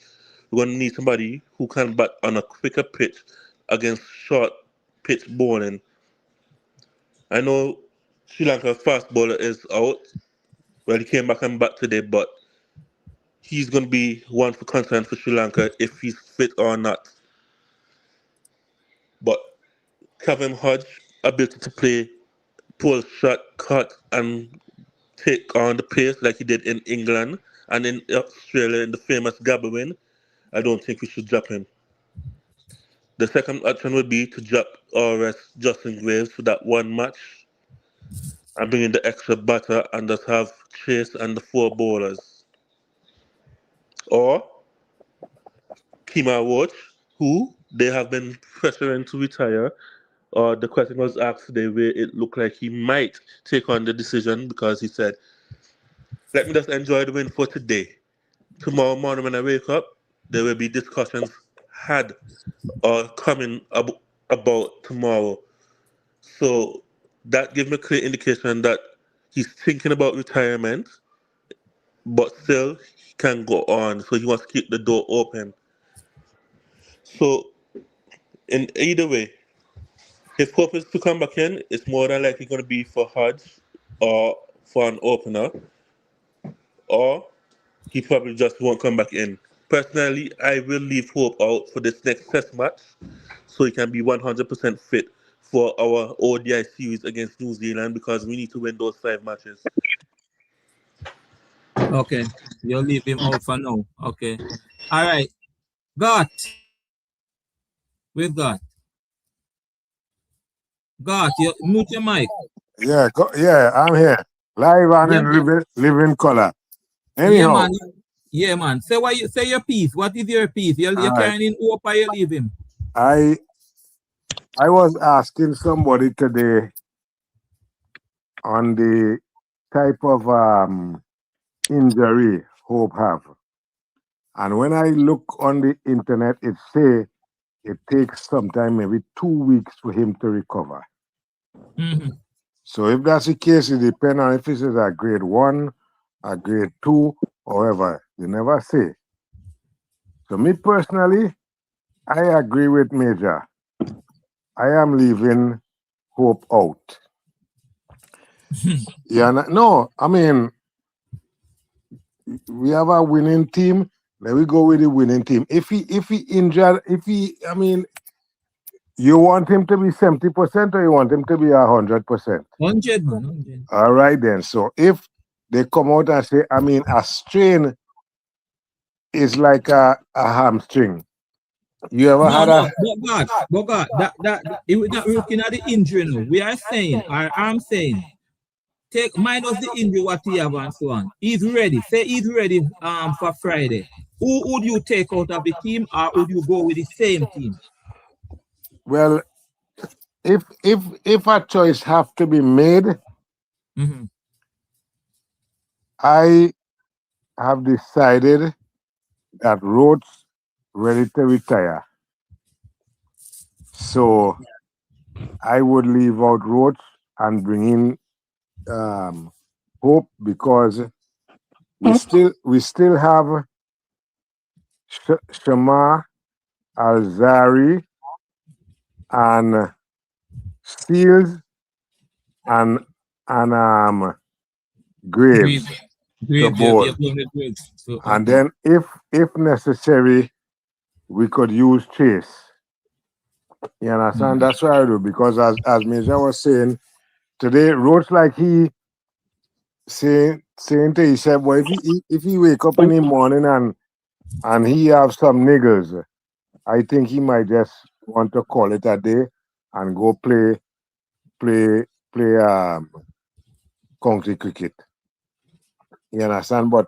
S4: we're going to need somebody who can bat on a quicker pitch against short pitch bowling. I know Sri Lanka fast bowler is out. Well, he came back and bat today, but he's going to be one for concern for Sri Lanka if he's fit or not. But Kevin Hodge ability to play pull shot, cut, and take on the pace like he did in England and in Australia in the famous Gabba, I don't think we should drop him. The second option would be to drop or rest Justin Graves for that one match and bring in the extra batter and just have Chase and the four bowlers. Or Kima Roach, who they have been pressuring to retire. Or the question was asked today where it looked like he might take on the decision because he said, let me just enjoy the win for today. Tomorrow morning when I wake up, there will be discussions had or coming about tomorrow. So that gives me a clear indication that he's thinking about retirement, but still he can go on. So he wants to keep the door open. So in either way, his hope is to come back in. It's more than likely going to be for Hodge or for an opener, or he probably just won't come back in. Personally, I will leave Hope out for this next test match so he can be 100% fit for our ODI series against New Zealand because we need to win those 5 matches.
S1: Okay. You'll leave him out for now. Okay. All right. Got. We've got. You mute your mic.
S5: Yeah, I'm here. Live and
S1: Yeah,
S5: in living color.
S1: yeah,
S5: Anyhow,
S1: man. Yeah, man. Say your piece. What is your piece? You're
S5: all right.
S1: carrying in Hope or you leave him?
S5: I was asking somebody today on the type of injury Hope have. And when I look on the internet, it say it takes sometime maybe 2 weeks for him to recover.
S1: Mm-hmm.
S5: So if that's the case, it depends on if it is a grade 1, a grade 2, however, they never say. So me personally, I agree with Major. I am leaving Hope out. No, I mean, we have a winning team. Let we go with the winning team. If he injured, you want him to be 70% or you want him to be 100%?
S1: 100, man. 100.
S5: All right then. So if they come out and say, a strain is like a hamstring. You ever had a?
S1: But God, we're not looking at the injury now. We are saying, or I'm saying, take minus the injury what he have and so on. He's ready. Say he's ready for Friday. Who would you take out of the team, or would you go with the same team?
S5: Well, if a choice have to be made,
S1: Mm-hmm.
S5: I have decided that Roach ready to retire. So I would leave out Roach and bring in Hope because we still have Shamar, Alzari, and Steels and Graves to bowl.
S1: So,
S5: And then if necessary, we could use Chase. You understand? That's what I do because as Major was saying today, Roach like he saying to himself, well, if he wake up in the morning and he have some niggles, I think he might just want to call it a day and go play country cricket. You understand? But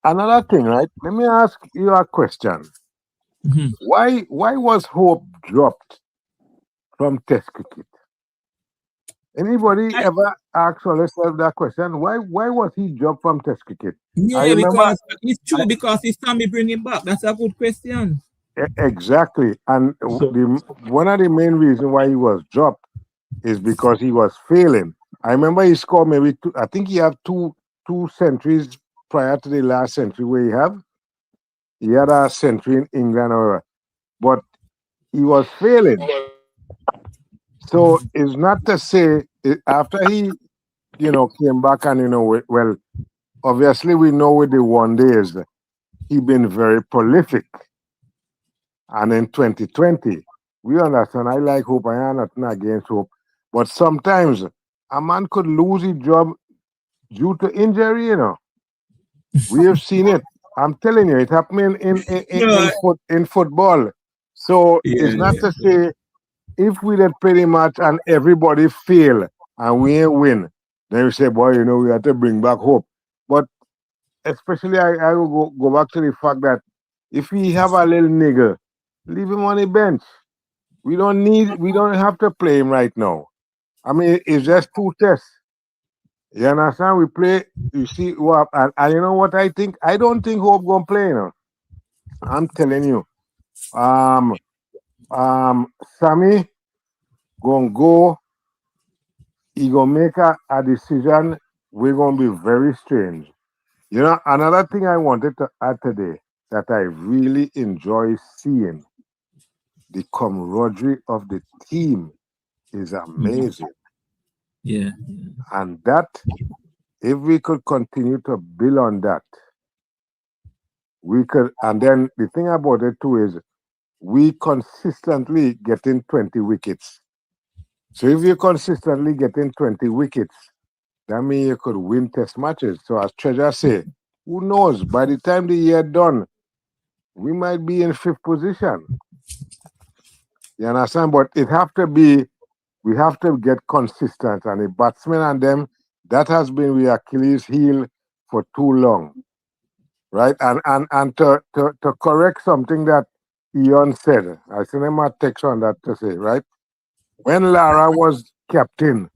S5: another thing, right? Let me ask you a question.
S1: Mm-hmm.
S5: Why was Hope dropped from Test cricket? Anybody
S1: I,
S5: ever ask yourself that question? Why was he dropped from Test cricket? I
S1: yeah,
S5: remember
S1: because it's true, because his family bring him back. That's a good question.
S5: exactly, and
S2: So
S5: one of the main reasons why he was dropped is because he was failing. I remember he scored maybe two. I think he had two centuries prior to the last century where he had a century in England, but he was failing. So it's not to say after he came back and well, obviously we know with the one days he been very prolific, and in 2020 we understand. I like Hope. I am nothing against Hope, but sometimes a man could lose his job due to injury. We have seen it. I'm telling you, it happened
S1: No,
S5: in football. So it's not
S1: yeah,
S5: to say if we did pretty much and everybody fail and we ain't win, then we say, boy, we have to bring back hope. But especially I will go back to the fact that if we have a little nigger, leave him on the bench. We don't have to play him right now. I mean, it's just two tests. You understand? We play. You see what? And you know what I think? I don't think Hope gonna play. I'm telling you. Um, Sammy gonna go. He gonna make a decision. We're gonna be very strange. Another thing I wanted to add today that I really enjoy seeing the camaraderie of the team is amazing,
S1: yeah.
S5: and that if we could continue to build on that, we could. And then the thing about it too is we consistently getting 20 wickets. So if you're consistently getting 20 wickets, that means you could win test matches. So as Treasure say, who knows? By the time the year done, we might be in fifth position. You understand? But we have to get consistent. And the batsmen and them, that has been the Achilles heel for too long. Right? And to correct something that Ian said, I sent him a text on that to say, right? When Lara was captain,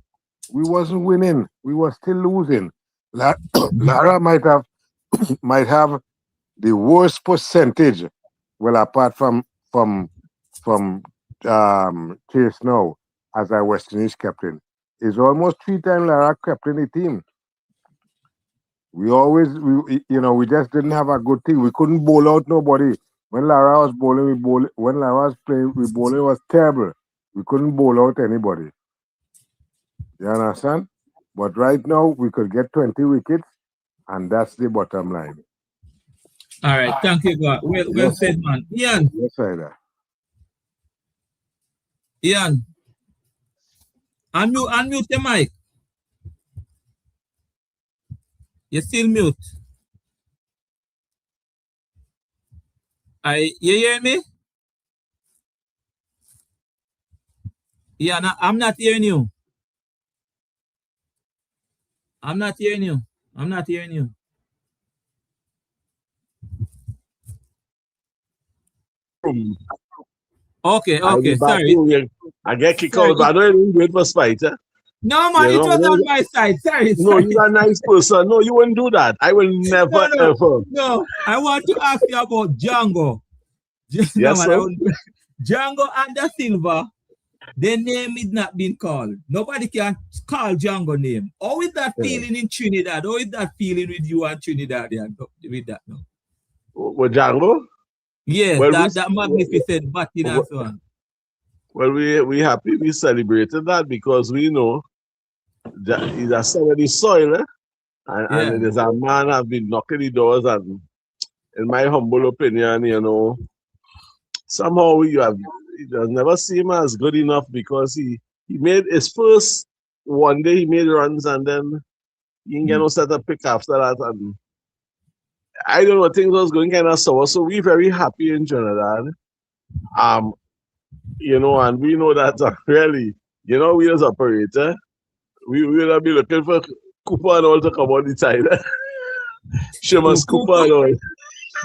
S5: we wasn't winning. We were still losing. Lara might have the worst percentage. Well, apart from Chase now as our West Indies captain, is almost 3 times Lara captain the team. We always we just didn't have a good team. We couldn't bowl out nobody. When Lara was bowling, we bowl. When Lara was playing, we bowling was terrible. We couldn't bowl out anybody. You understand? But right now we could get 20 wickets, and that's the bottom line.
S1: All right, thank you, God. Well
S5: Yes,
S1: said, man. Ian,
S5: yes, either.
S1: Ian, unmute the mic. You still mute. You hear me? Ian, I'm not hearing you. I'm not hearing you. I'm not hearing you. Okay,
S2: I be
S1: okay,
S2: back
S1: sorry.
S2: home. I get kicked
S1: Sorry.
S2: out, but I don't even do it for spite.
S1: No, man, it was on my side. Sorry,
S2: No,
S1: sorry.
S2: you're a nice person. No, you wouldn't do that. I will never
S1: No.
S2: ever.
S1: No, I want to ask you about Jangoo. No,
S2: Yes,
S1: man,
S2: sir.
S1: Jangoo and the Silva, their name is not being called. Nobody can call Jangoo name. How is that feeling in Trinidad? How is that feeling with you and Trinidad? With that now?
S2: With Django?
S1: Yes,
S2: Well,
S1: that magnificent batting and so on.
S2: well, we happy we celebrated that because we know that he's a son of the soil, and
S1: Yeah.
S2: it is a man have been knocking the doors, and in my humble opinion, somehow it does never seem as good enough because he made his first one day he made runs and then he didn't get no set up pick after that, and I don't know, things was going kind of sour. So we very happy in Trinidad. And we know that really, we as operator, we will be looking for Cooper and all to come on the side. Seamus Cooper and all.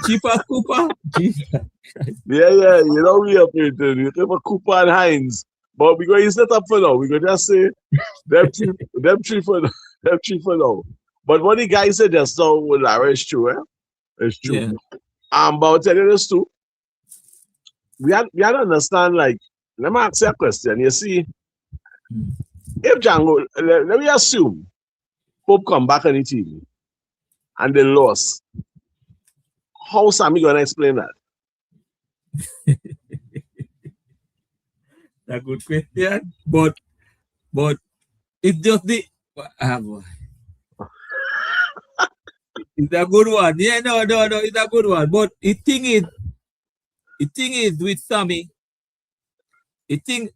S1: Cheaper Cooper? Jesus.
S2: Yeah, we operated. We looking for Cooper and Hines. But we're going to set up for now. We're going to just say them three for them three for now. But what the guy said just now with Lara is true, eh? It's true.
S1: Yeah.
S2: But I'll tell you this too. We had to understand, like, let me ask you a question. You see, if Jangoo, let me assume Pope come back on the team and they lost, how Sammy gonna explain that?
S1: That's a good question. But it's just the boy. It's a good one. Yeah, no, it's a good one. But the thing is with Sammy, the thing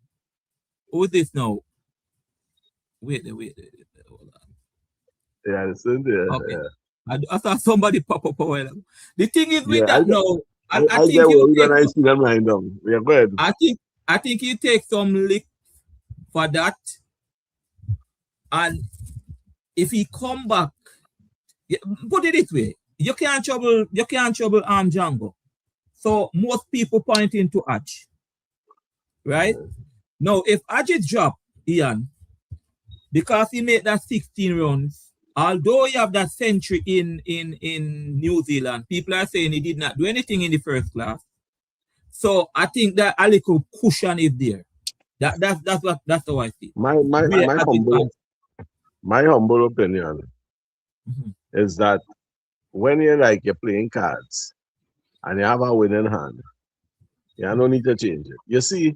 S1: who's this now? Wait, hold on.
S2: Yeah, listen there.
S1: Okay. I saw somebody pop up a while ago. The thing is with
S2: Yeah,
S1: that now,
S2: I
S1: I
S2: get
S1: think you
S2: worried
S1: take
S2: when I see them lying down. Yeah, go ahead.
S1: I think you take some lick for that. And if he come back, put it this way, you can't trouble Jangoo. So most people pointing to Arch. Right? Now if Arch is dropped, Ian, because he made that 16 runs, although he have that century in New Zealand, people are saying he did not do anything in the first class. So I think that a little cushion is there. That's how I see.
S2: My humble opinion is that when you're playing cards and you have a winning hand, you don't need to change it. You see,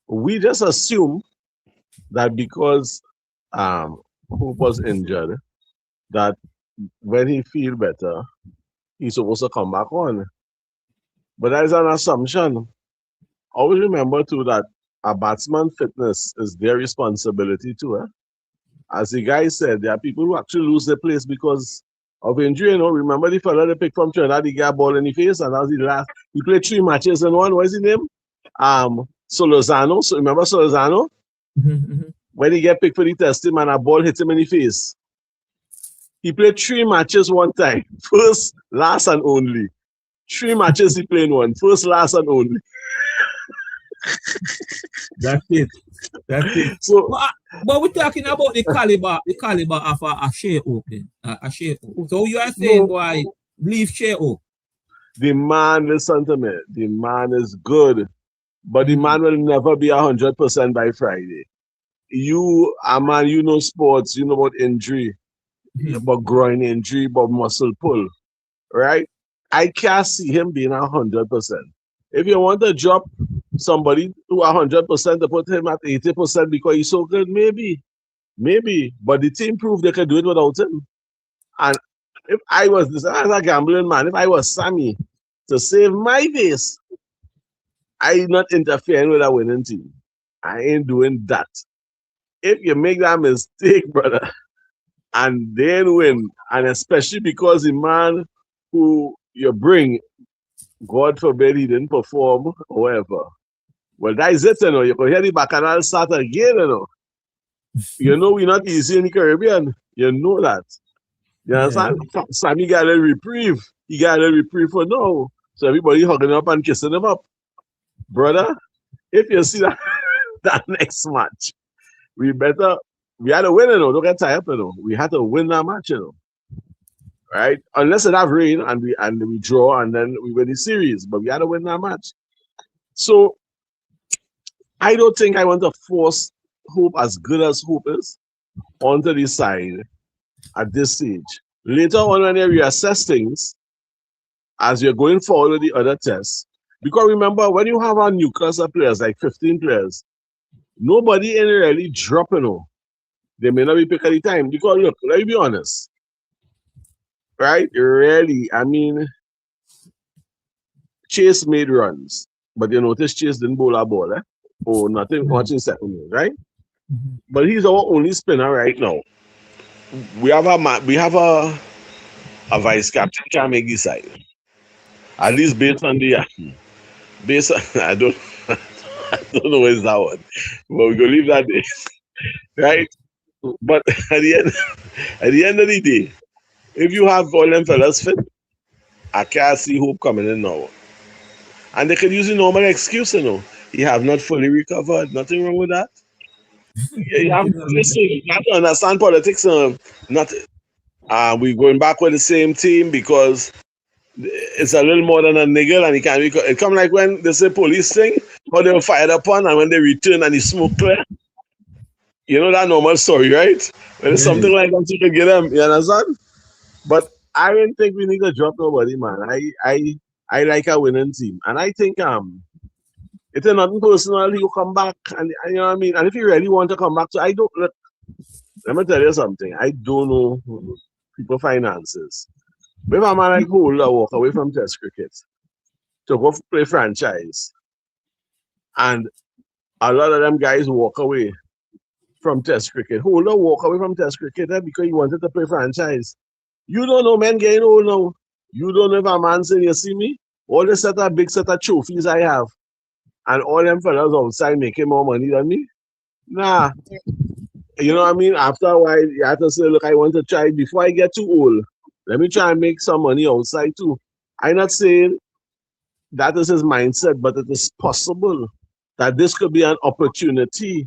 S2: we just assume that because Hope was injured, that when he feel better, he's supposed to come back on. But that is an assumption. Always remember too that a batsman fitness is their responsibility too. As the guy said, there are people who actually lose their place because of injury. Remember the fella they picked from Trinidad, he got a ball in the face, and that was the last. He played 3 matches in one. What is his name? Solozano. So remember Solozano? When he get picked for the test team and a ball hit him in the face. He played 3 matches one time. First, last, and only. 3 matches he played one. First, last, and only.
S1: That's it.
S2: So,
S1: but we're talking about the caliber of a Shea opening. A Shea Oak. So you are saying, boy, leave Shea Oak.
S2: The man, listen to me. The man is good. But the man will never be 100% by Friday. You know sports, you know about injury, about groin injury, about muscle pull, right? I can't see him being 100%. If you want to drop somebody to 100% to put him at 80% because he's so good, maybe. But the team proved they could do it without him. And if I was this as a gambling man, if I was Sammy, to save my face, I'm not interfering with a winning team. I ain't doing that. If you make that mistake, brother, and then win, and especially because the man who you bring, God forbid he didn't perform, however. Well, that is it, You can hear the bacchanal start again, we're not easy in the Caribbean. You know that. You understand? Sammy got a reprieve. He got a reprieve for now. So everybody hugging up and kissing him up. Brother, if you see that next match, we had to win, Don't get tired, We had to win that match, Right? Unless it have rain and we draw and then we win the series. But we had to win that match. So I don't think I want to force Hope, as good as Hope is, onto the side at this stage. Later on, when you reassess things, as you're going forward with the other tests, because remember, when you have our Newcastle players, like 15 players, nobody ain't really dropping. They may not be picking the time. Because look, let me be honest. Right? Really, Chase made runs, but you notice Chase didn't bowl a ball, or nothing much in second, right? But he's our only spinner right now. We have a vice captain can make this side. At least based on the I don't know where's that one, but we're gonna leave that there, right? But at the end of the day, if you have all them fellas fit, I can't see Hope coming in now. And they could use a normal excuse, he have not fully recovered. Nothing wrong with that. You have,
S1: Nothing wrong with that.
S2: listen, you have to understand politics. Not we going back with the same team because it's a little more than a niggle, and it come like when they say police thing, how they were fired upon, and when they return and the smoke clear. You know that normal story, right? When it's
S1: Yeah.
S2: something like that, you can get them. You understand? But I don't think we need to drop nobody, man. I like a winning team, and I think it's nothing personal. He'll come back, and you know what I mean. And if he really want to come back, so I don't. Let me tell you something. I don't know people finances. If a man like Holder walk away from Test cricket to go play franchise, and a lot of them guys walk away from Test cricket. Holder walk away from Test cricket because he wanted to play franchise. You don't know men getting old now. You don't know if a man saying, you see me? All the big set of trophies I have, and all them fellas outside making more money than me. Nah. You know what I mean? After a while, you have to say, look, I want to try before I get too old. Let me try and make some money outside too. I'm not saying that is his mindset, but it is possible that this could be an opportunity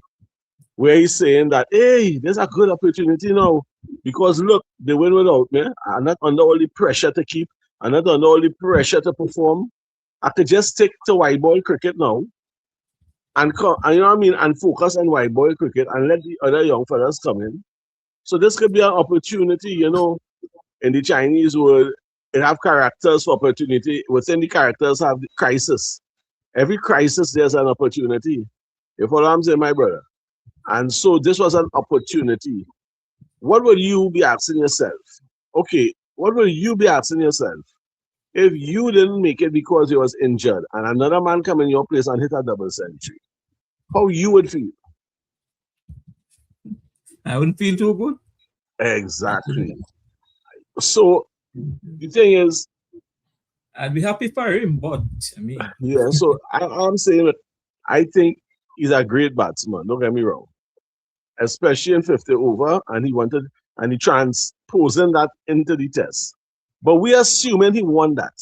S2: where he's saying that, hey, there's a good opportunity now. Because look, they win without me. I'm not under all the pressure to keep. I'm not under all the pressure to perform. I could just stick to white ball cricket now and you know what I mean, and focus on white ball cricket and let the other young fellas come in. So this could be an opportunity, you know, in the Chinese world, it have characters for opportunity. Within the characters have the crisis. Every crisis, there's an opportunity. You follow what I'm saying, my brother? And so this was an opportunity. What would you be asking yourself? Okay, what would you be asking yourself if you didn't make it because you was injured and another man come in your place and hit a double century? How you would feel?
S1: I wouldn't feel too good.
S2: Exactly. So the thing is,
S1: I'd be happy for him, but I mean,
S2: yeah, so I'm saying that I think he's a great batsman, don't get me wrong. Especially in 50 over, and he transposing that into the test. But we assuming he won that.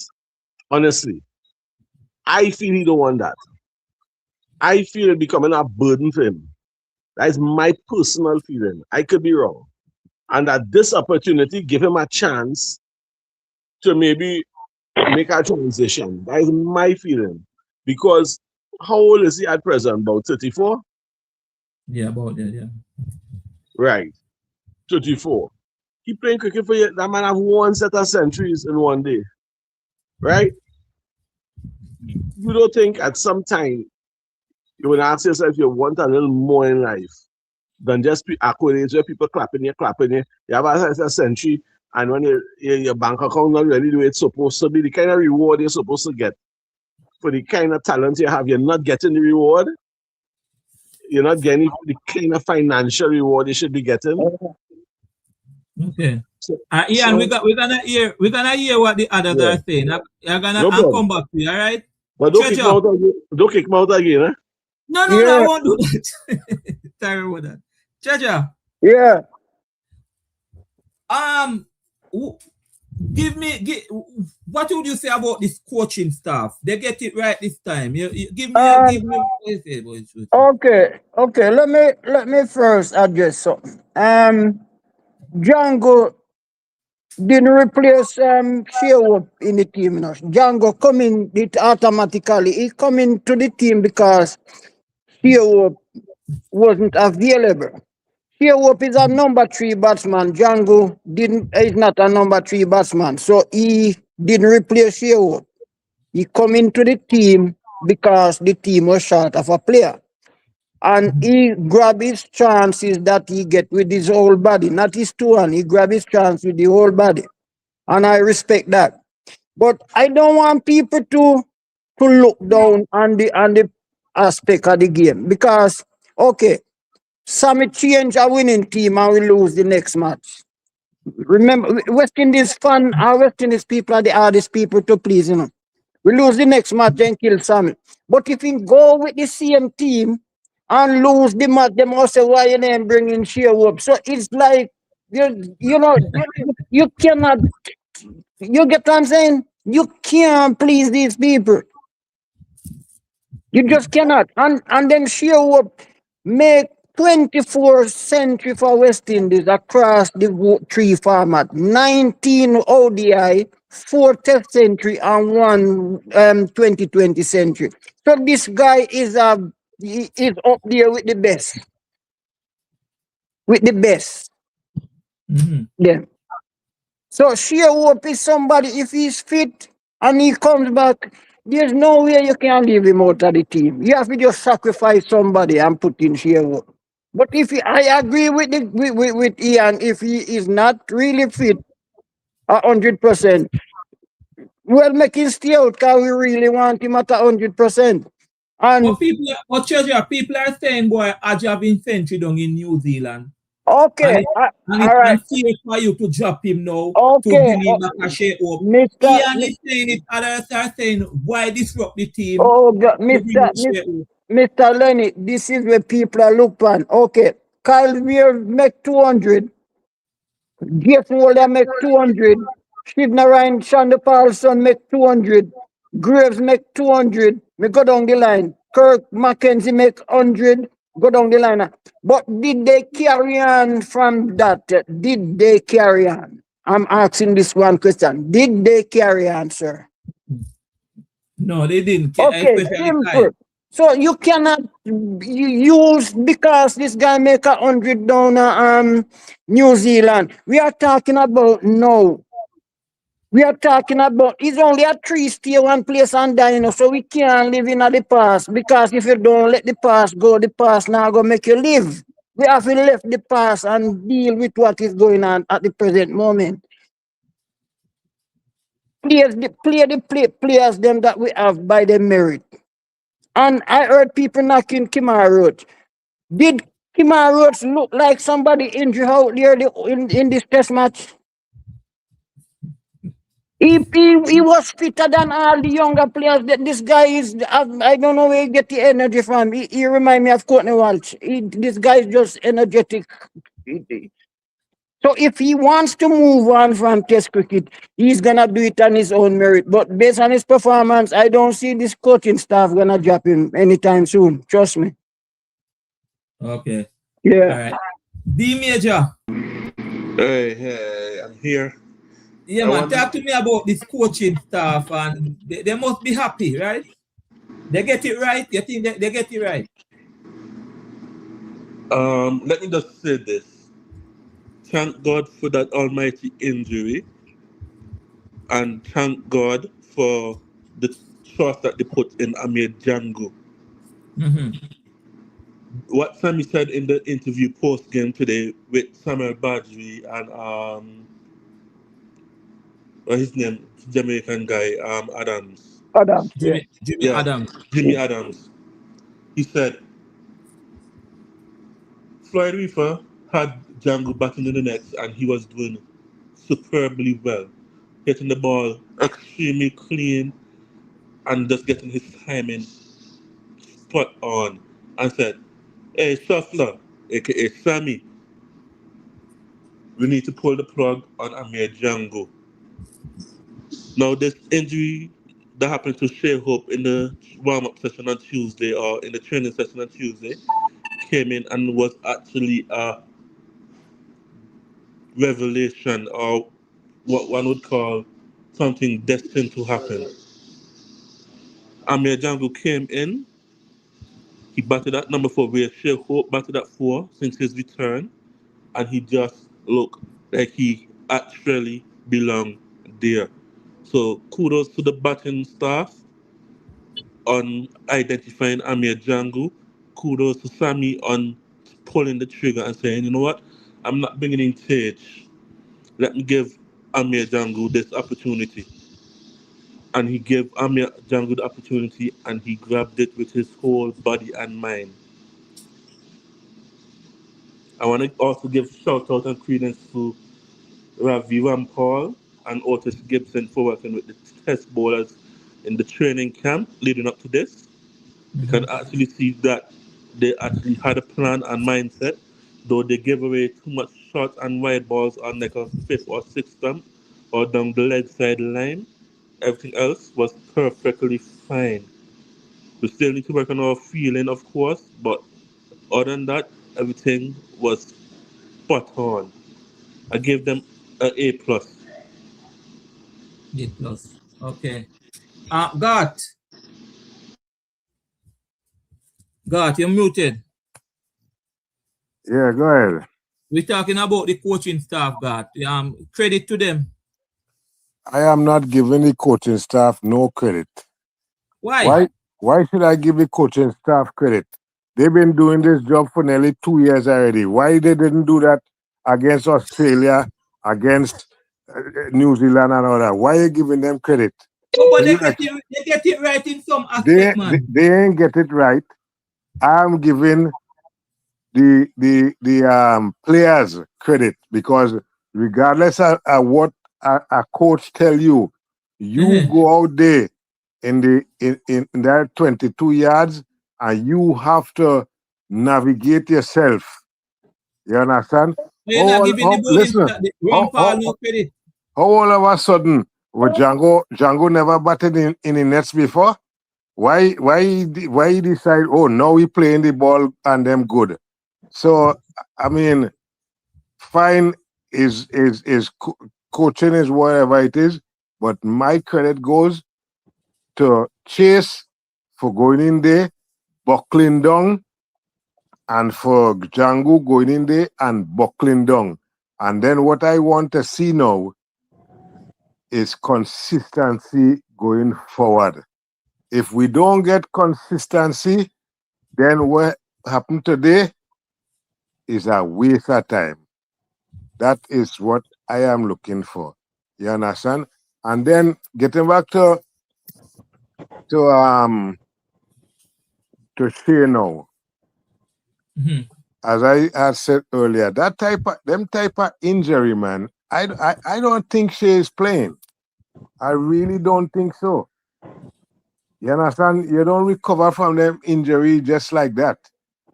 S2: Honestly, I feel he don't want that. I feel it becoming a burden for him. That is my personal feeling. I could be wrong. And that this opportunity give him a chance to maybe make a transition. That is my feeling. Because how old is he at present? About 34?
S1: yeah, about that, yeah.
S2: Right. 34. He playing cricket for you. That man have one set of centuries in one day. Right? You don't think at some time you would ask yourself you want a little more in life than just accolades where people clapping you. You have a century, and when your bank account not really the way it's supposed to be, the kind of reward you're supposed to get for the kind of talent you have, you're not getting the reward. You're not getting the kind of financial reward you should be getting.
S1: Okay.
S2: So,
S1: Ian,
S2: so
S1: we're gonna hear what the others
S2: yeah,
S1: are saying. You're gonna
S2: no
S1: I'll
S2: problem.
S1: come back to you, all right?
S2: But don't kick me
S1: Treasure.
S2: out again. Don't kick me out again, eh?
S1: No, I
S3: Yeah,
S1: won't do that. Sorry about that. Treasure.
S3: yeah.
S1: W- what would you say about this coaching staff? They get it right this time. Give me what you say about it.
S3: Okay. Let me first address something. Django didn't replace Sherwood in the team. You know. Django coming it automatically. He coming to the team because Sherwood wasn't available. Sherwood is a number 3 batsman. Django didn't is not a number 3 batsman. So he didn't replace Sherwood. He come into the team because the team was short of a player. And he grab his chances that he get with his whole body, not his two hand. He grab his chance with the whole body. And I respect that. But I don't want people to look down on the aspect of the game. Because okay, Sammy change a winning team and we lose the next match. Remember, West Indies fan, our West Indies people are the hardest people to please, you know. We lose the next match and kill Sammy. But if we go with the same team and lose the match, they must say, why you name bringing Sherwood? So it's like, you know, you cannot, you get what I'm saying? You can't please these people. You just cannot. And then Sherwood make 24 century for West Indies across the three format. 19 ODI, 4 Test century, and 1 2020 century. So this guy is up there with the best. With the best.
S1: Mm-hmm.
S3: Yeah. So Sherwood is somebody, if he's fit and he comes back, there's no way you can leave him out of the team. You have to just sacrifice somebody and put in Sherwood. But if I agree with with Ian, if he is not really fit 100%, well, make him stay out because we really want him at 100%.
S1: But
S3: And
S1: Treasure, people are saying, boy, Aja have been century down in New Zealand.
S3: okay,
S1: And
S3: all
S1: it's
S3: right,
S1: unfair for you to drop him now to
S3: okay,
S1: bring him back a share up.
S3: Mister,
S1: Ian is saying it, others are saying, why disrupt the team
S3: oh God,
S1: to bring him share up?
S3: Mr. Lenny, this is where people are looking on. Okay, Kyle Weir make 200. Jeff Walder make 200. Steve Narayan, Shonda Paulson make 200. Graves make 200. Me go down the line. Kirk Mackenzie make 100. Go down the line. But did they carry on from that? Did they carry on? I'm asking this one question. Did they carry on, sir?
S1: No, they didn't,
S3: Okay,
S1: especially Kyle.
S3: simple. So you cannot use because this guy make 100 down New Zealand. We are talking about no. We are talking about it's only a three stay one place and dine, so we can't live in the past because if you don't let the past go, the past now go make you live. We have to left the past and deal with what is going on at the present moment. Players them that we have by the merit. And I heard people knocking Kimar Roach. Did Kimar Roach look like somebody injured out there in this test match? He was fitter than all the younger players. This guy is, I don't know where he get the energy from. He remind me of Courtney Walsh. This guy is just energetic. So if he wants to move on from Test cricket, he's gonna do it on his own merit. But based on his performance, I don't see this coaching staff gonna drop him anytime soon. Trust me.
S1: Okay.
S3: Yeah.
S1: All right. D Major.
S4: Hey, I'm here.
S1: Yeah,
S4: I
S1: man.
S4: want
S1: Talk to me about this coaching staff, and they must be happy, right? They get it right. You think they get it right?
S4: let me just say this. Thank God for that almighty injury, and thank God for the trust that they put in Amir Jangoo.
S1: Mm-hmm.
S4: What Sammy said in the interview post game today with Samuel Badri and what his name, Jamaican guy, Adams.
S3: Adams, yeah.
S1: Jimmy
S4: Yeah,
S1: Adams.
S4: Jimmy Adams. He said Floyd Reefer had Django batting in the nets and he was doing superbly well, hitting the ball extremely clean and just getting his timing spot on. And said, "Hey, Shuffler, aka Sammy, we need to pull the plug on Amir Django." Now, this injury that happened to Shea Hope in the warm-up session on Tuesday or in the training session on Tuesday came in and was actually a revelation or what one would call something destined to happen. Amir Django came in, he batted at number 4 where Shea Hope batted at 4 since his return, and he just looked like he actually belonged there. So kudos to the batting staff on identifying Amir Django. Kudos to Sammy on pulling the trigger and saying, you know what, I'm not bringing in Tage. Let me give Amir Django this opportunity. And he gave Amir Django the opportunity and he grabbed it with his whole body and mind. I want to also give shout out and credence to Ravi Rampal and Otis Gibson for working with the test bowlers in the training camp leading up to this. You
S1: Mm-hmm.
S4: can actually see that they actually had a plan and mindset, though they gave away too much short and wide balls on like a fifth or sixth stump or down the leg side line. Everything else was perfectly fine. We still need to work on our feeling, of course, but other than that, everything was spot on. I gave them an A plus.
S1: A plus. Okay. Got you're muted.
S5: Yeah, go ahead.
S1: We're talking about the coaching staff, Got. Credit to them.
S5: I am not giving the coaching staff no credit.
S1: Why?
S5: Why should I give the coaching staff credit? They've been doing this job for nearly 2 years already. Why they didn't do that against Australia, against New Zealand and all that? Why are you giving them credit?
S1: But
S5: Can
S1: they
S5: you
S1: get it right in some
S5: they,
S1: aspect,
S5: they
S1: man.
S5: they ain't get it right. I'm giving the players credit because regardless of what a coach tell you, you
S1: Uh-huh.
S5: go out there in that 22 yards and you have to navigate yourself. You understand?
S1: So you're not giving the bowling
S5: Listen,
S1: staff the wrong
S5: how,
S1: call,
S5: how,
S1: no credit.
S5: how all of a sudden with Django never batted in the nets before? Why he decide, oh, now we playing the ball and them good. So I mean, fine is coaching is whatever it is, but my credit goes to Chase for going in there, buckling down, and for Jangoo going in there and buckling down. And then what I want to see now is consistency going forward. If we don't get consistency, then what happened today is a waste of time. That is what I am looking for. You understand? And then getting back to um to Shea now,
S1: Mm-hmm.
S5: as I had said earlier, that type of injury, man. I don't think Shea is playing. I really don't think so. You understand? You don't recover from them injury just like that.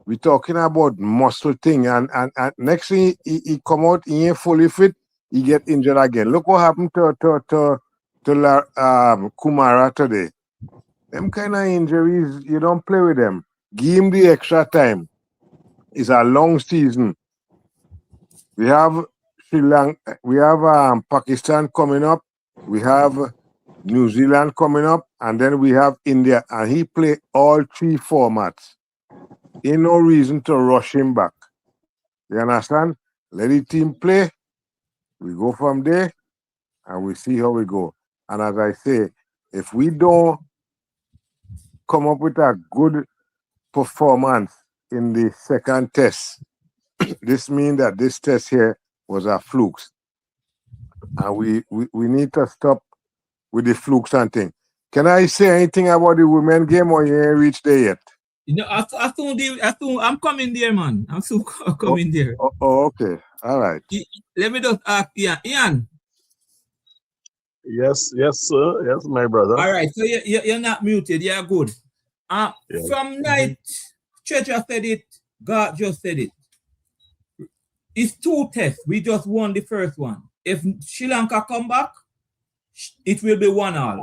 S5: We're talking about muscle thing, and next thing he come out, he ain't fully fit, he get injured again. Look what happened to Kumara today. Them kind of injuries, you don't play with them. Give him the extra time. It's a long season. We have Sri Lanka, we have Pakistan coming up. We have New Zealand coming up, and then we have India, and he play all three formats. Ain't no reason to rush him back. You understand? Let the team play. We go from there, and we see how we go. And as I say, if we don't come up with a good performance in the second test, this means that this test here was a fluke. And we need to stop with the flukes and thing. Can I say anything about the women game or you ain't reached there yet?
S1: You know, I'm coming there, man. I'm soon
S5: Oh,
S1: coming there.
S5: okay. All right.
S1: Let me just ask Ian. Ian,
S2: Yes, yes, sir. Yes, my brother.
S1: all right. So you're not muted. You're good.
S2: Yes.
S1: From night, Treasure said it. God just said it. It's two tests. We just won the first one. If Sri Lanka come back, it will be 1-1.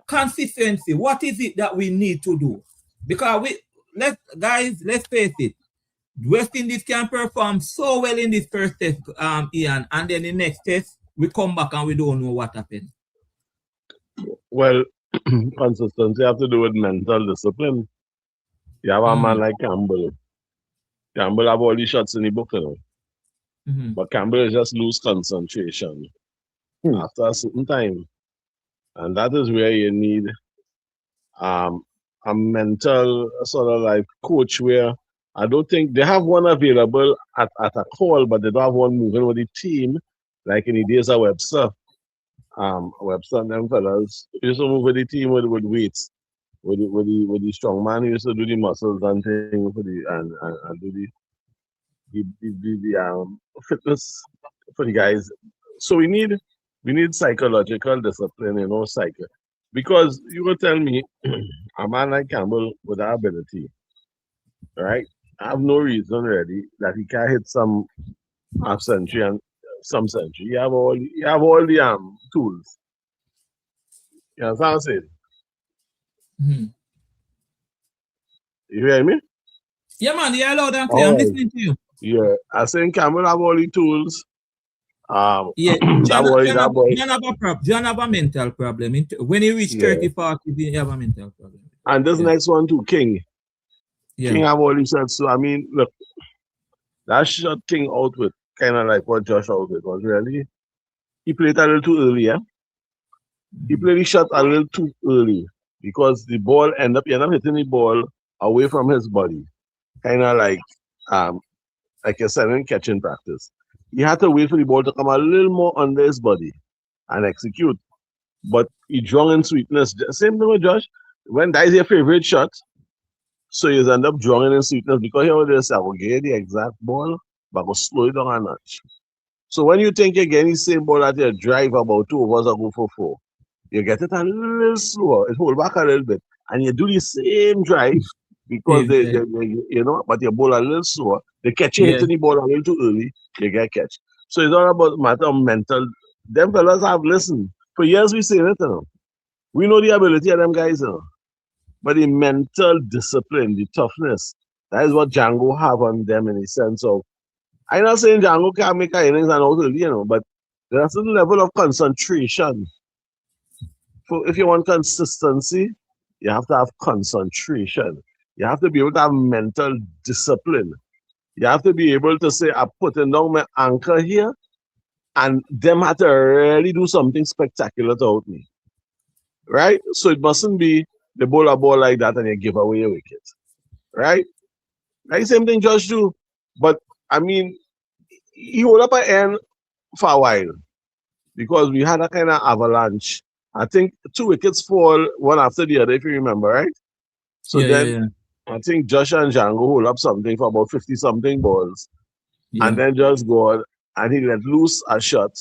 S1: Consistency. What is it that we need to do? Because let's face it. West Indies can perform so well in this first test, Ian, and then the next test we come back and we don't know what happened.
S2: Well, consistency have to do with mental discipline. You have a man like Campbell. Campbell have all the shots in the book, you know.
S1: Mm-hmm.
S2: But Campbell just lose concentration after a certain time. And that is where you need a mental sort of like coach where I don't think they have one available at a call, but they don't have one moving with the team, like in the days of Webster. Webster and them fellas used to move with the team with weights. With the strong man who used to do the muscles and thing for and do the fitness for the guys. So we need psychological discipline, because you will tell me a man like Campbell with that ability, right? I have no reason really that he can hit some half century and some century. You have all the tools. You understand what I'm saying?
S1: Mhm.
S2: You hear me?
S1: Yeah, man, you're loud and clear. I'm
S2: All right.
S1: listening to you.
S2: Yeah. I think Cameron have all the tools.
S1: Yeah,
S2: That boy, that boy.
S1: John have a problem. John have a mental problem. When he reach
S2: Yeah.
S1: 30, 40, he have a mental problem.
S2: And this
S1: Yeah,
S2: next one too, King.
S1: yeah,
S2: King have all these shots. So I mean, look, that shot King out with kind of like what Josh out with was really he played a little too early, yeah. He
S1: Mhm.
S2: played the shot a little too early because the ball he end up hitting the ball away from his body. Kind of um like you said in catching practice. He had to wait for the ball to come a little more under his body and execute. But he drunk in sweetness. Same thing with Josh. When that is your favorite shot, so you end up drawing in sweetness because he always say, I will get the exact ball, but I will slow it down a notch. So when you think you're getting the same ball that you drive about 2 overs ago for four, you get it a little slower, it hold back a little bit, and you do the same drive because
S1: Same time.
S2: but your ball a little slower. They catch you
S1: Yeah,
S2: hitting the ball a little too early, you get catch. So it's all about matter of mental. Them fellas have listened. For years we say it, we know the ability of them guys, but the mental discipline, the toughness, that is what Jangoo have on them in the sense of I'm not saying Jangoo can't make a innings and out early, but there's a certain level of concentration. For if you want consistency, you have to have concentration. You have to be able to have mental discipline. You have to be able to say, I'm putting down my anchor here, and them have to really do something spectacular to out me. Right? So it mustn't be the bowl a ball like that and you give away your wicket. Right? Like same thing Josh do. But I mean, he hold up an end for a while because we had a kind of avalanche. I think 2 wickets fall one after the other, if you remember, right? So
S1: yeah, yeah,
S2: then
S1: yeah,
S2: I think Josh and Django hold up something for about 50 something balls and
S1: yeah.
S2: then just go on and he let loose a shot.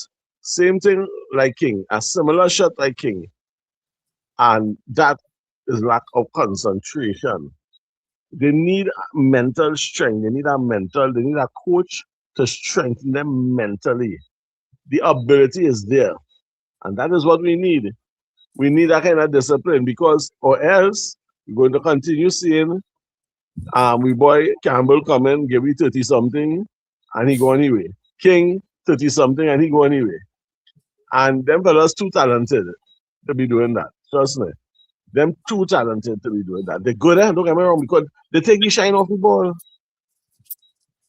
S2: Same thing like King, a similar shot like King. And that is lack of concentration. They need mental strength. They need a coach to strengthen them mentally. The ability is there. And that is what we need. We need that kind of discipline because or else we're going to continue seeing we boy Campbell come in, give me 30 something and he go anyway. King 30 something and he go anyway. And them fellas too talented to be doing that. Trust me. Them too talented to be doing that. They're good, don't get me wrong, because they take the shine off the ball.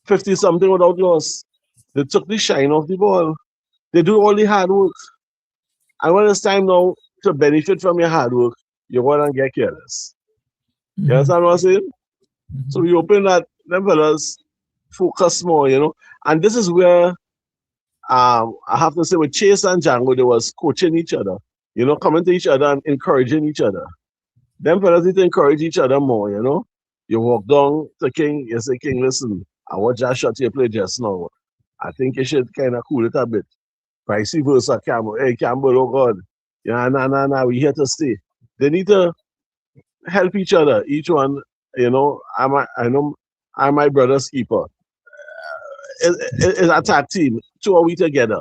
S2: 50 something without loss. They took the shine off the ball. They do all the hard work. And when it's time now to benefit from your hard work, you go and get careless. You
S1: Mhm,
S2: understand what I'm saying? So
S1: mhm.
S2: we open that them fellas focus more. And this is where I have to say with Chase and Django, they was coaching each other, coming to each other and encouraging each other. Them fellas need to encourage each other more. You walk down to King, you say, King, listen, I watch that shot you played just now. I think you should kind of cool it a bit. Vice versa, Campbell. Hey, Campbell, oh God. Yeah, nah, we here to stay. They need to help each other. Each one, I know I'm my brother's keeper. It's a tag team. Two are we together.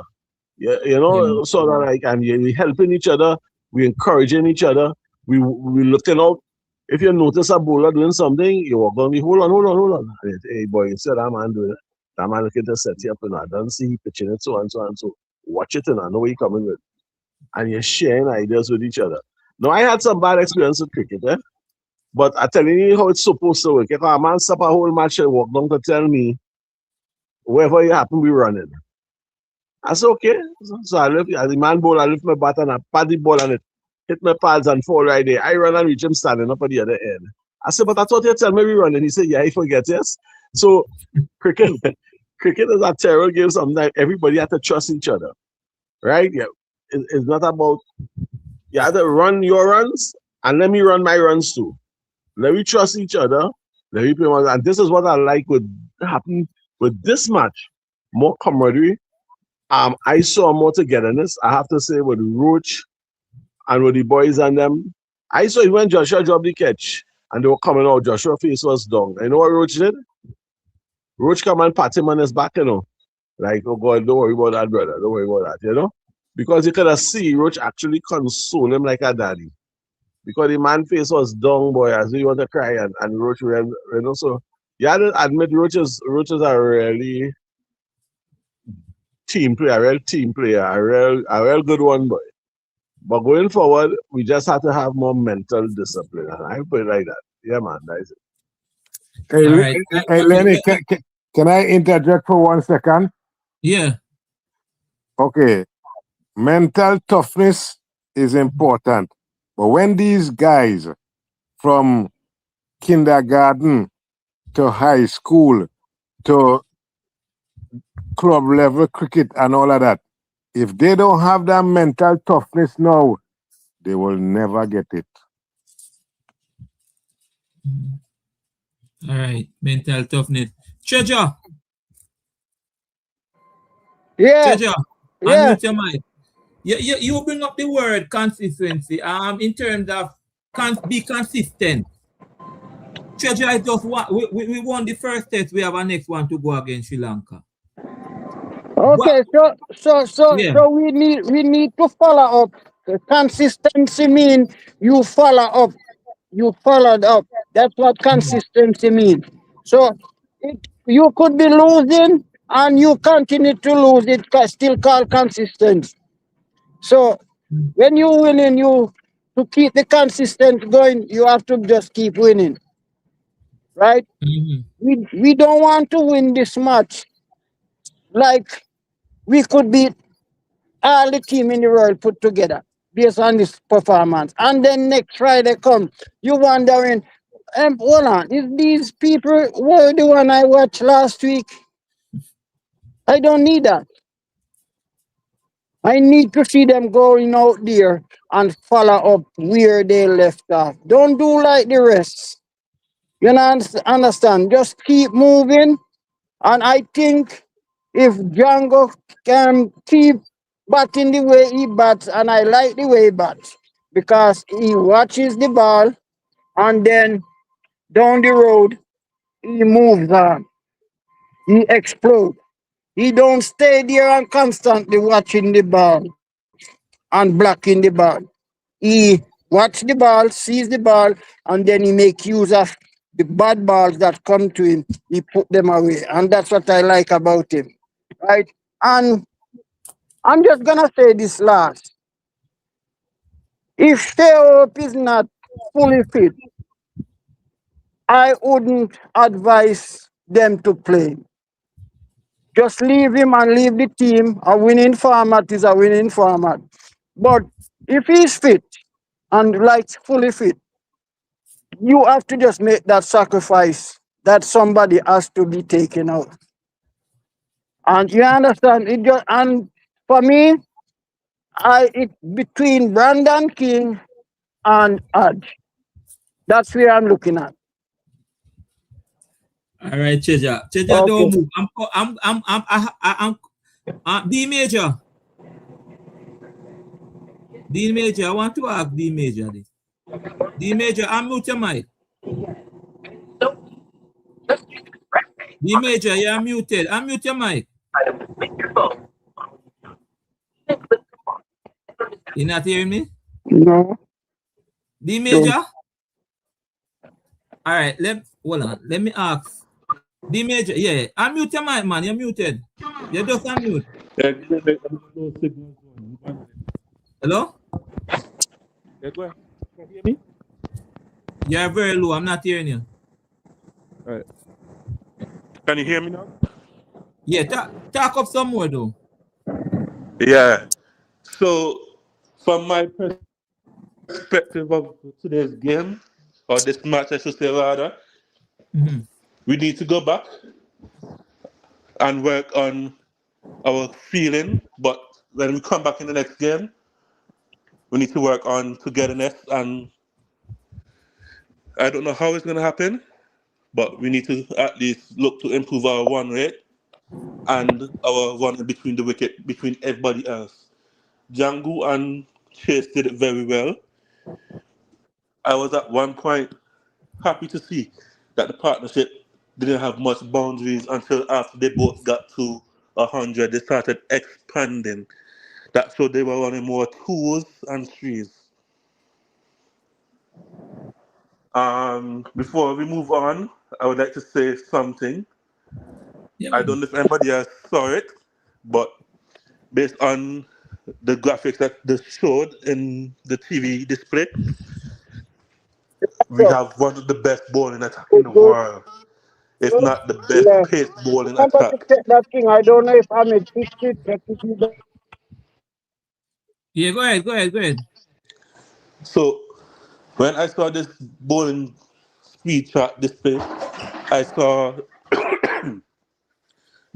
S2: Yeah,
S1: Yeah,
S2: sort of like, and we helping each other, we encouraging each other, we looking out. If you notice a bowler doing something, you walk down, hold on. Hey, boy, instead that man doing it, that man looking to set you up, I don't see he pitching it so and so and so. Watch it, and I know where you coming with. And you're sharing ideas with each other. Now, I had some bad experience with cricket, but I telling you how it's supposed to work. If a man stop a whole match and walk down to tell me, wherever you happen, we running. I said, okay. So I lift, as the man ball, I lift my bat and I pat the ball and it hit my pads and fall right there. I run and reach him standing up at the other end. I said, but I thought you tell me we running. He said, yeah, he forget, yes. So cricket, cricket is a terrible game sometimes. Everybody has to trust each other, right? Yeah. It's not about, you have to run your runs and let me run my runs too. Let me trust each other. Let me play one. And this is what I like with happen with this match. More camaraderie. I saw more togetherness. I have to say with Roach and with the boys and them. I saw it when Joshua dropped the catch and they were coming out. Joshua's face was down. You know what Roach did? Roach come and pat him on his back. Like, oh God, don't worry about that, brother. Don't worry about that, Because you could have see Roach actually console him like a daddy. because the man face was down, boy, as he want to cry, and Roach ran, so you had to admit Roach is a really a real team player, a real good one, boy. But going forward, we just have to have more mental discipline. And I put it like that. Yeah, man, that's it.
S5: Hey,
S1: All right.
S5: hey Lenny, can I interject for 1 second?
S1: Yeah.
S5: Okay. Mental toughness is important. But when these guys from kindergarten to high school to club level cricket and all of that, if they don't have that mental toughness now, they will never get it.
S1: All right. Mental toughness. Treasure.
S3: Yeah,
S1: Treasure.
S3: yeah.
S1: Unmute your mic. You bring up the word consistency. In terms of be consistent. Treasure, I just want we won the first test. We have a next one to go against Sri Lanka. What?
S3: Okay,
S1: Yeah.
S3: so we need to follow up. The consistency mean you follow up. You followed up. That's what consistency means. So you could be losing and you continue to lose. Still called consistency. So when you winning, you to keep the consistent going, you have to just keep winning, right?
S1: Mm-hmm.
S3: We don't want to win this match like we could beat all the team in the world put together based on this performance. And then next Friday come, you wondering, hold on, is these people were the one I watched last week? I don't need that. I need to see them going out there and follow up where they left off. Don't do like the rest. You know, understand? Just keep moving. And I think if Django can keep batting the way he bats, and I like the way he bats, because he watches the ball and then down the road he moves on. He explodes. He don't stay there and constantly watching the ball and blocking the ball. He watch the ball, sees the ball, and then he make use of the bad balls that come to him. He put them away, and that's what I like about him, right? And I'm just gonna say this last: if Theo is not fully fit, I wouldn't advise them to play. Just leave him and leave the team. A winning format is a winning format. But if he's fit and like fully fit, you have to just make that sacrifice that somebody has to be taken out. And you understand it just, and for me, it between Brandon King and Adge. That's where I'm looking at.
S1: All right, Treasure. Treasure,
S3: Okay.
S1: don't move. D Major. D Major, I want to ask D Major this. D Major, unmute your mic. D Major, you're muted. Unmute your mic. You not hearing me?
S3: No.
S1: D Major? All right, hold on. Let me ask. D Major, yeah. Unmute your mic, man. You're muted. You just unmute. Hello?
S4: Yeah, go ahead. Can you hear me?
S1: You're very low. I'm not hearing you.
S4: All right. Can you hear me now?
S1: Yeah, talk up some more though.
S4: Yeah. So, from my perspective of today's game, or this match, I should say rather, we need to go back and work on our feeling. But when we come back in the next game, we need to work on togetherness. And I don't know how it's going to happen, but we need to at least look to improve our run rate and our run between the wicket, between everybody else. Jangoo and Chase did it very well. I was at one point happy to see that the partnership didn't have much boundaries until after they both got to 100. They started expanding. That showed they were running more twos and threes. Before we move on, I would like to say something.
S1: Yeah,
S4: I
S1: man.
S4: don't know if anybody else saw it, but based on the graphics that they showed in the TV display, we
S3: So,
S4: have one of the best bowling attack in
S3: good,
S4: the
S3: good.
S4: world, if
S3: So,
S4: not the best
S3: yeah.
S4: pace bowling
S3: Remember to
S4: attack.
S3: check that thing. I don't know if Ahmed fixed it. Let me see that.
S1: Yeah, go ahead, go ahead, go ahead.
S4: So when I saw this bowling speed chart display, I saw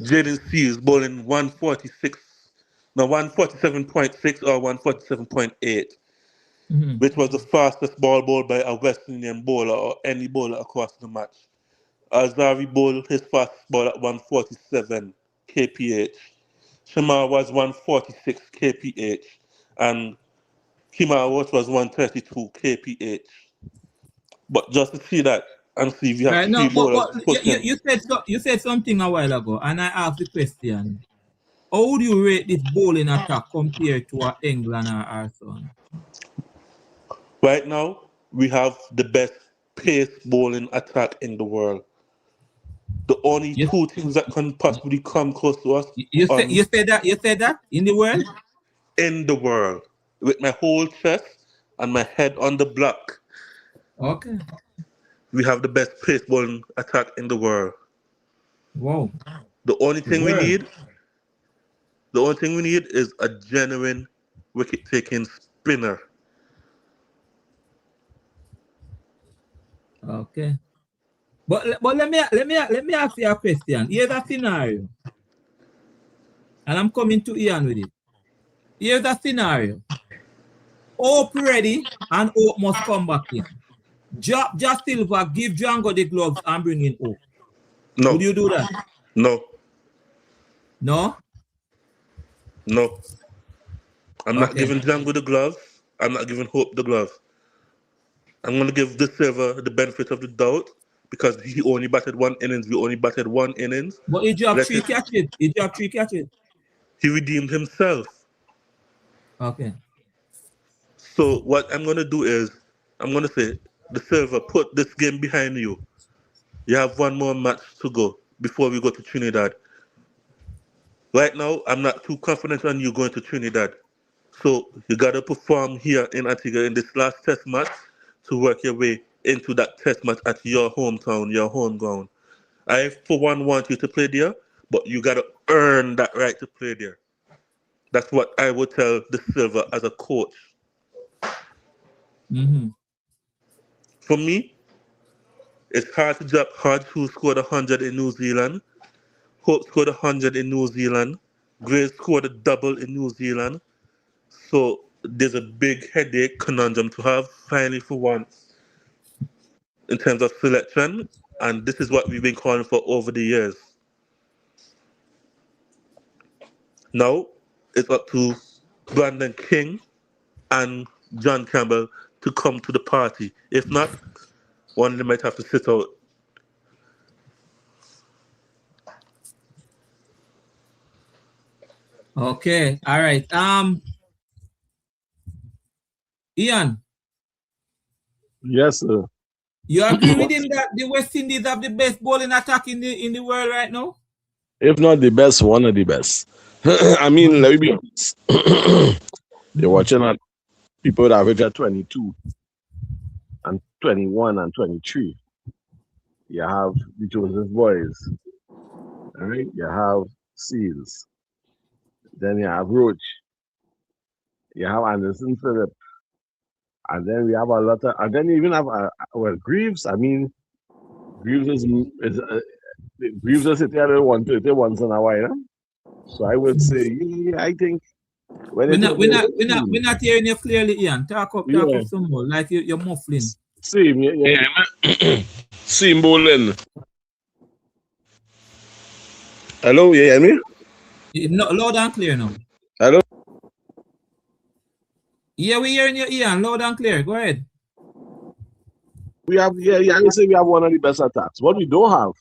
S4: Jaden Seals bowling 146, no 147.6 or 147.8,
S1: Mm-hmm.
S4: which was the fastest ball bowled by a West Indian bowler or any bowler across the match. Azari bowled his fastest ball at 147 kph. Shamar was 146 kph, and Kima Roach was 132 kph. But just to see that and see if you have
S1: Right
S4: three
S1: now,
S4: bowlers
S1: but
S4: pushing
S1: you said something a while ago, and I asked the question: how would you rate this bowling attack compared to England or Arsenal?
S4: right now, we have the best pace bowling attack in the world. The only
S1: You,
S4: two things that can possibly come close to us on
S1: you said that in the world?
S4: in the world, with my whole chest and my head on the block,
S1: Okay.
S4: we have the best pace bowling attack in the world.
S1: Wow.
S4: The only
S1: The
S4: thing we
S1: world.
S4: need, the only thing we need is a genuine wicket taking spinner.
S1: Okay. But let me ask you a question. Here's a scenario, and I'm coming to Ian with it. Here's a scenario. Hope ready and Hope must come back in. Just Silva give Django the gloves and bring in Hope. Would
S4: No,
S1: you do that?
S4: no,
S1: No?
S4: no. I'm not
S1: Okay.
S4: giving Django the gloves. I'm not giving Hope the gloves. I'm going to give the server the benefit of the doubt because he only batted one innings. We only batted one innings.
S1: But he dropped
S4: Let
S1: three
S4: him.
S1: catches. He dropped three catches.
S4: He redeemed himself.
S1: Okay.
S4: So what I'm going to do is I'm going to say the server put this game behind you. You have one more match to go before we go to Trinidad. Right now, I'm not too confident on you going to Trinidad. So you got to perform here in Antigua in this last test match to work your way into that test match at your hometown, your home ground. I, for one, want you to play there, but you got to earn that right to play there. That's what I would tell the Silver as a coach.
S1: Mm-hmm.
S4: For me, it's hard to drop Hodge, who scored 100 in New Zealand. Hope scored 100 in New Zealand. Gray scored a double in New Zealand. So there's a big headache conundrum to have finally for once in terms of selection. And this is what we've been calling for over the years. Now it's up to Brandon King and John Campbell to come to the party. If not, one of them might have to sit out.
S1: Okay. All right. Ian,
S2: Yes, sir.
S1: you agree with him that the West Indies have the best bowling attack in the world right now?
S2: If not the best, one of the best. I mean, let me be honest. You're
S1: Mm-hmm.
S2: watching at people that average at 22 and 21 and 23. You have the Joseph Boys, all right? You have Seals. Then you have Roach. You have Anderson Phillip. And then we have a lot of, and then you even have, well, Greaves. I mean, Greaves Greaves is sitting at 130 once in a while. Huh? So I would say, yeah, I think when
S1: We're
S2: it
S1: not
S2: was
S1: we're
S2: their
S1: not we're not
S2: team,
S1: we're not hearing you clearly, Ian. Talk
S2: yeah,
S1: up some more. Like you're muffling.
S2: same, yeah. Same bowling. Hello, you hear me?
S1: No, loud and clear now.
S2: Hello?
S1: Yeah, we're hearing you, Ian. Loud and clear. Go ahead.
S2: We have, yeah, I would say we have one of the best attacks. What we don't have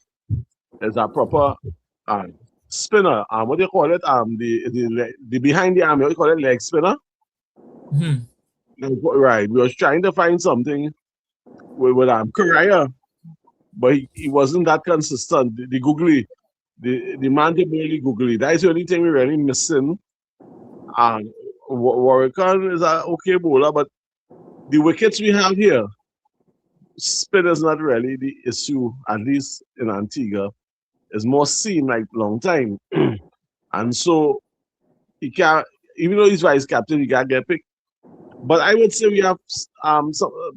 S2: is a proper uh, spinner. What do you call it? The behind the arm, what do you call it? Leg spinner?
S1: Mm-hmm.
S2: Right. We was trying to find something with Korea, but he wasn't that consistent. The googly, the man they really googly. That's the only thing we're really missing. And Warwickon is an okay bowler, but the wickets we have here, spin is not really the issue, at least in Antigua. It's more seam like long time. And so he can't, even though he's vice captain, he can't get picked. But I would say we have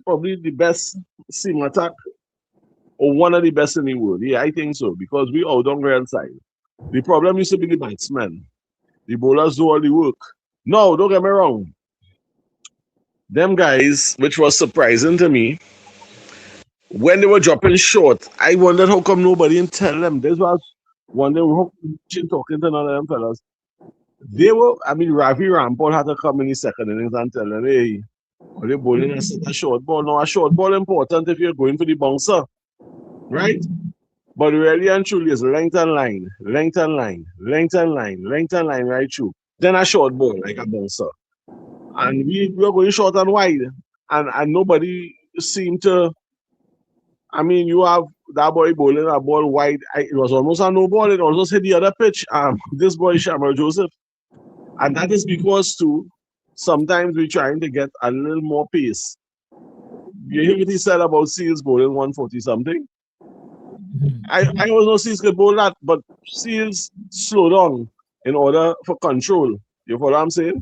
S2: probably the best seam attack, or one of the best in the world. Yeah, I think so, because we out on grand side. The problem used to be the batsmen. The bowlers do all the work. No, don't get me wrong. Them guys, which was surprising to me, when they were dropping short, I wondered how come nobody didn't tell them. This was one day we were talking to none of them fellas. They were, I mean, Ravi Rampal had to come in the second innings and tell them, hey, are they bowling a short ball? No, a short ball important if you're going for the bouncer, right? But really and truly, it's length and line, length and line, length and line, length and line right through. Then a short ball, like a bouncer. And we were going short and wide. And nobody seemed to, I mean, you have that boy bowling a ball wide. It was almost a no ball. It almost hit the other pitch. This boy, Shamar Joseph. And that is because, too, sometimes we're trying to get a little more pace. You hear what he said about Seals bowling 140 something? I was no Seals could bowl that, but Seals slow down in order for control. You follow what I'm saying?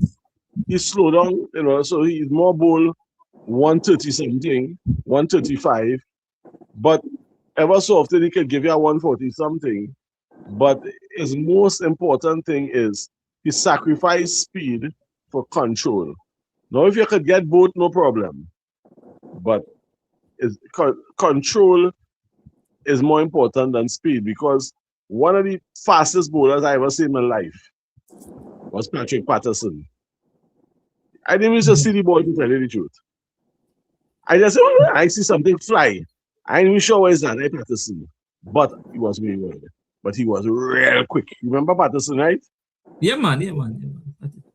S2: He slow down, so he's more bowl 130 something, 135. But ever so often he could give you a 140 something. But his most important thing is he sacrificed speed for control. Now, if you could get both, no problem. But control is more important than speed, because one of the fastest bowlers I ever seen in my life was Patrick Patterson. I didn't even see the ball, to tell you the truth. I just said, oh, I see something fly. I ain't even sure what is that, Patterson. But he was really good. But he was real quick. You remember Patterson, right?
S1: Yeah, man.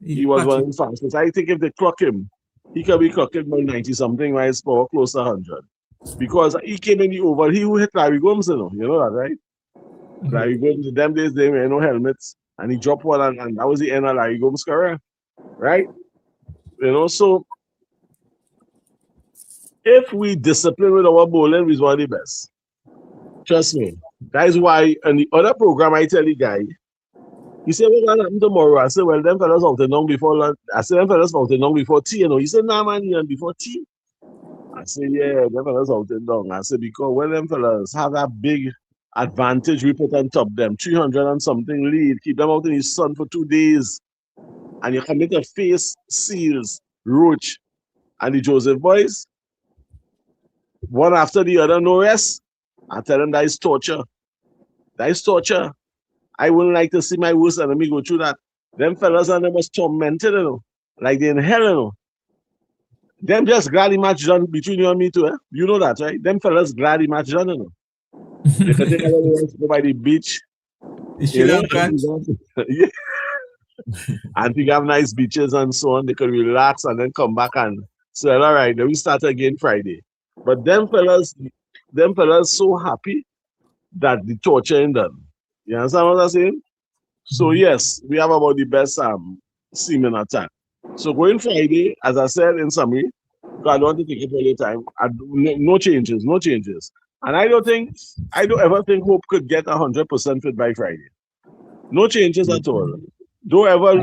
S2: He was one of the fastest. I think if they clock him, he could be clocking by 90 something, while his power close to 100. Because he came in the over, he hit Larry Gomes, you know that, right? Mm-hmm. Larry Gomes, them days they wear no helmets, and he dropped one, and that was the end of Larry Gomes' career, right? So if we discipline with our bowling, we're one of the best. Trust me. That is why in the other program I tell the guy, he said, what gonna happen tomorrow? I said, well, them fellas out long before lunch. I said, them fellas out long before tea, He said, nah, man, before tea. I said, yeah, them fellas out long. I said, because when them fellas have that big advantage we put on top of them, 300 and something lead, keep them out in the sun for 2 days, and you commit to face Seals, Roach, and the Joseph boys, one after the other, no rest. I tell them that is torture. That is torture. I wouldn't like to see my worst enemy go through that. Them fellas and them was tormented, like they in hell, Them just glad the match done between you and me too, You know that, right? Them fellas glad the match done, They could take a little go by the beach. Yeah. And they have nice beaches and so on. They could relax and then come back and say, all right, then we start again Friday. But them fellas so happy that the torture ain't done. You understand what I'm saying? So yes, we have about the best seaman attack. So going Friday, as I said in summary, because I don't want to take it all the time, no changes. And I don't ever think Hope could get 100% fit by Friday. No changes at all. Don't ever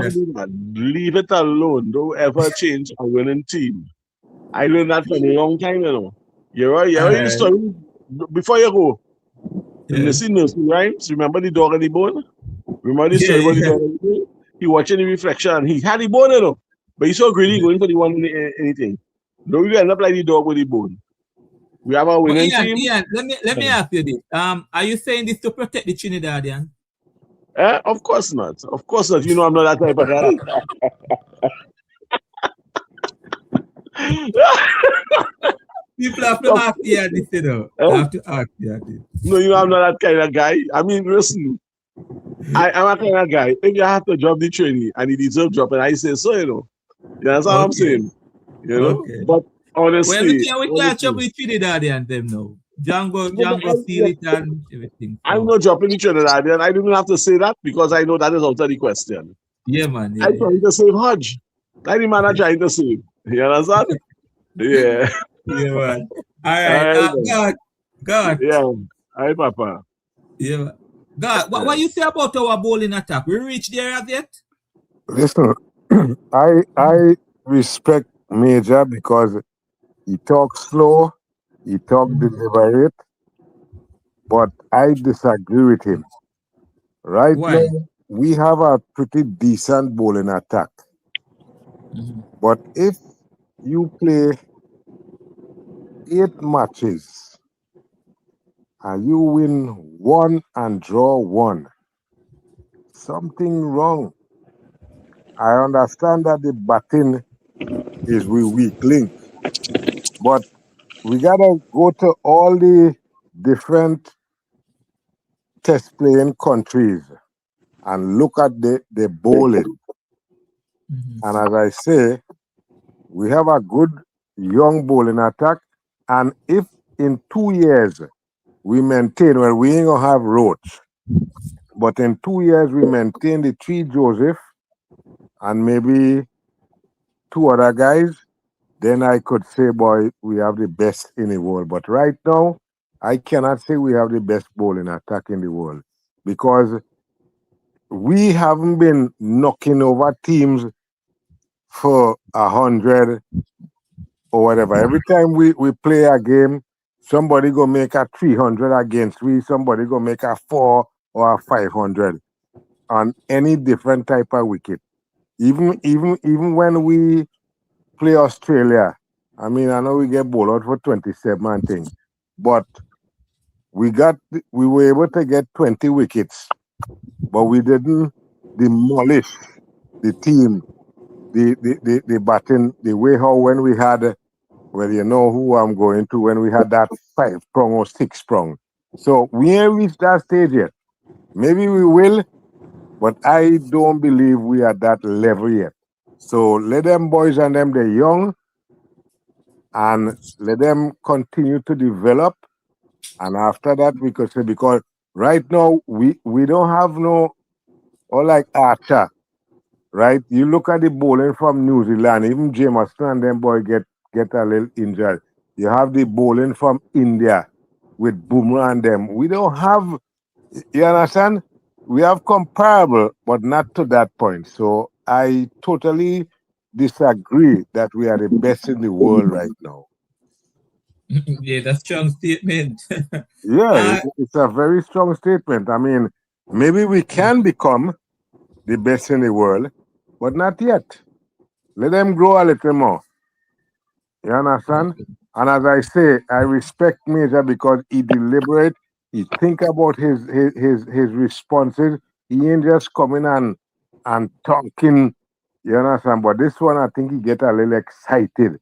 S2: do that. Leave it alone. Don't ever change a winning team. I learned that from a long time, You're right. The story before you go. In the scene, rhymes. Remember the dog and the bone? Remember the story about the dog and the bone? He watching the reflection. He had the bone, but he's so greedy going for the one anything. Don't you end up like the dog with the bone? We have a winning team.
S1: Ian, let me ask you this. Are you saying this to protect the Trinidadian?
S2: Of course not. Of course not. You know I'm not that type of guy.
S1: People have to ask you this, I have to ask you this.
S2: No, you know I'm not that kind of guy. I mean, listen. I'm a kind of guy. If you have to drop the training and he deserves dropping, I say so, You understand what I'm saying? Okay. But
S1: Well,
S2: honestly,
S1: we catch up with Trinidad and them now. Django seal it and everything.
S2: I'm
S1: So.
S2: not dropping the Trinidadian. I don't have to say that because I know that is out of the question.
S1: Yeah, man. Yeah,
S2: I'm trying to save Hodge. That the man I'm trying to save. You understand? Yeah.
S1: yeah, man. All
S2: All
S1: right.
S2: right, then.
S1: God.
S2: Yeah. All right, Papa.
S1: Yeah. Man. God,
S2: Yeah.
S1: what you say about our bowling attack? We reached there as yet?
S5: Listen, I respect Major because he talks slow, he talks deliberate, but I disagree with him. Right now,
S1: Why?
S5: we have a pretty decent bowling attack. But if you play 8 matches and you win one and draw one, something wrong. I understand that the batting is we weak link, but we gotta go to all the different test playing countries and look at the bowling. And as I say, we have a good young bowling attack. And if in 2 years we maintain, well, we ain't gonna have Roach, but in 2 years we maintain the three Joseph and maybe two other guys, then I could say, boy, we have the best in the world. But right now, I cannot say we have the best bowling attack in the world because we haven't been knocking over teams for 100 or whatever. Every time we play a game, somebody go make a 300 against we, somebody go make a 4 or a 500 on any different type of wicket. Even when we play Australia, I mean, I know we get bowled out for 27 and thing, but we were able to get 20 wickets, but we didn't demolish the team, the batting, the way how when we had, well, you know who I'm going to, when we had that 5 prong or 6 prong. So we ain't reached that stage yet. Maybe we will, but I don't believe we are at that level yet. So let them boys and them, they're young, and let them continue to develop. And after that, we could say, because right now, we don't have no, or like Archer, right? You look at the bowling from New Zealand, even Jameson and them boy get a little injured. You have the bowling from India with Boomerang and them. We don't have, you understand? We have comparable, but not to that point. So I totally disagree that we are the best in the world right now.
S1: Yeah, that's strong statement.
S5: Yeah,
S1: uh,
S5: it's a very strong statement. I mean, maybe we can become the best in the world, but not yet. Let them grow a little more. You understand? And as I say, I respect Major because he deliberate. He think about his responses. He ain't just coming and talking. You understand? But this one, I think he get a little excited.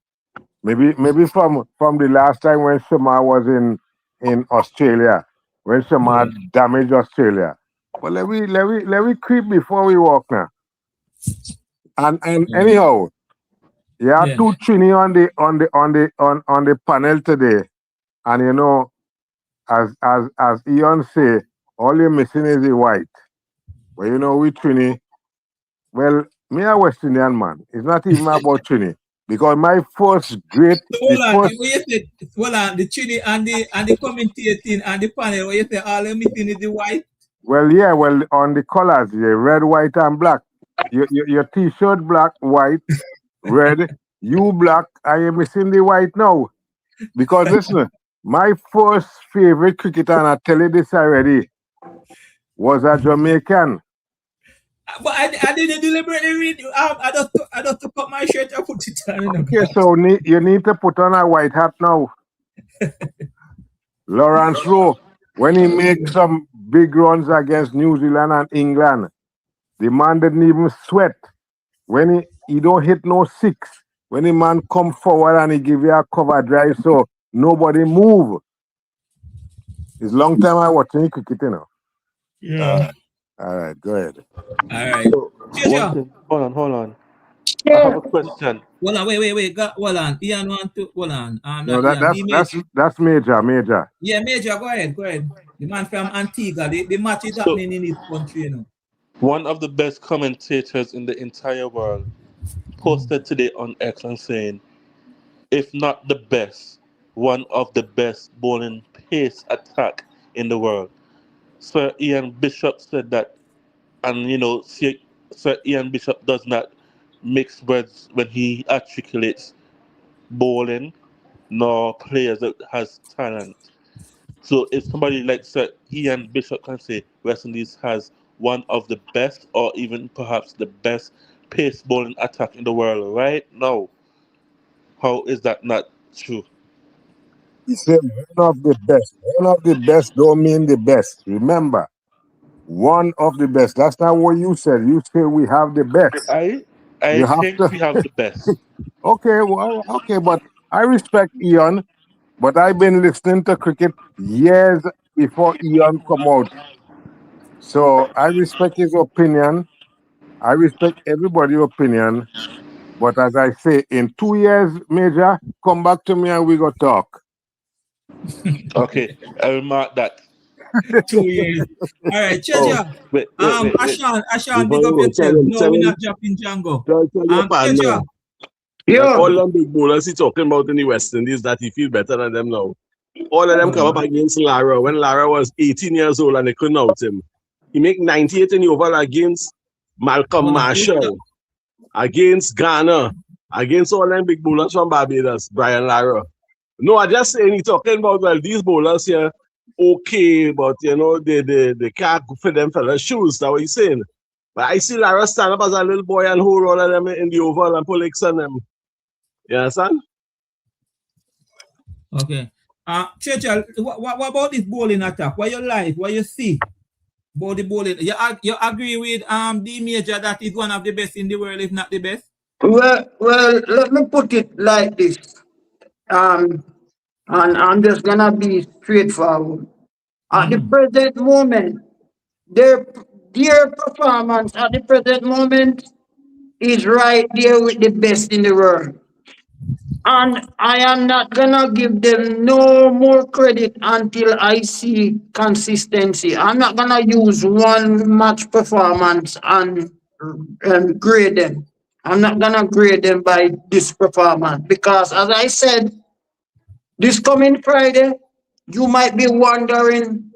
S5: Maybe from the last time when Shema was in Australia, when Shema
S1: yeah,
S5: damaged Australia. But let we creep before we walk now. And anyhow, you have
S1: yeah.
S5: two Trini on the panel today, and you know, as Ian say, all you're missing is the white. Well, you know, we Trini. Well, me a West Indian man. It's not even about Trini because my first great,
S1: So
S5: the
S1: hold on,
S5: first.
S1: what you said, hold on, the Chile and the commentating and the panel, what you say, all the meeting is the white?
S5: Well, yeah, well, on the colors, yeah, red, white, and black. Your T-shirt black, white, red. You black. I am missing the white now. Because listen, my first favorite cricketer, and I tell you this already, was a Jamaican.
S1: But I didn't deliberately read. I just took up my shirt and put it on. You know,
S5: Okay,
S1: God.
S5: so you need to put on a white hat now. Lawrence Rowe, when he makes some big runs against New Zealand and England, the man didn't even sweat. When he don't hit no six, when the man come forward and he give you a cover drive, so nobody move. It's long time I watching cricket, you know.
S1: Yeah.
S5: All right, go ahead.
S1: All right.
S6: So one
S1: Cheja.
S6: thing, hold on.
S4: I have
S3: Yeah.
S4: a question.
S1: Hold on, wait. Hold on. Ian want to hold on.
S5: No,
S1: Not Ian. D Major.
S5: that's major.
S1: Yeah, Major, go ahead. The man from Antigua. The match is
S4: So,
S1: happening in his country, you know.
S4: one of the best commentators in the entire world posted today on X and saying, if not the best, one of the best bowling pace attack in the world. Sir Ian Bishop said that, and Sir Ian Bishop does not mix words when he articulates bowling nor players that has talent. So if somebody like Sir Ian Bishop can say West Indies has one of the best or even perhaps the best pace bowling attack in the world right now, how is that not true?
S5: He said one of the best. One of the best don't mean the best. Remember, one of the best. That's not what you said. You said we have the best.
S4: I
S5: You have
S4: think
S5: to.
S4: we have the best.
S5: Okay, well, okay, but I respect Ian, but I've been listening to cricket years before Ian come out. So I respect his opinion. I respect everybody's opinion. But as I say, in 2 years, Major, come back to me and we go talk.
S4: Okay, I will mark that.
S1: 2 years. All right,
S2: Oh,
S1: Cheja.
S2: wait.
S1: Ashan,
S2: Before
S1: big up
S2: you go,
S1: yourself. No, we're not dropping Django.
S2: tell your partner
S1: Cheja.
S2: that all
S3: Yeah.
S2: them big bowlers he talking about in the West Indies that he feel better than them now. All of them come up against Lara when Lara was 18 years old and they couldn't out him. He make 98 in the over against Malcolm Marshall, against Ghana, against all them big bowlers from Barbados, Brian Lara. No, I just saying he talking about, well, these bowlers here, okay, but you know, they can't fit them fellas' shoes. That's what he's saying. But I see Lara stand up as a little boy and hold all of them in the oval and pull legs on them. You understand?
S1: Okay. Churchill, what about this bowling attack? What you like? What you see about the bowling? You agree with D Major that is one of the best in the world, if not the best?
S3: Well, let me put it like this. Um, and I'm just gonna be straightforward. At the present moment, their their performance at the present moment is right there with the best in the world. And I am not gonna give them no more credit until I see consistency. I'm not gonna use one match performance and grade them. I'm not gonna grade them by this performance because, as I said, this coming Friday, you might be wondering,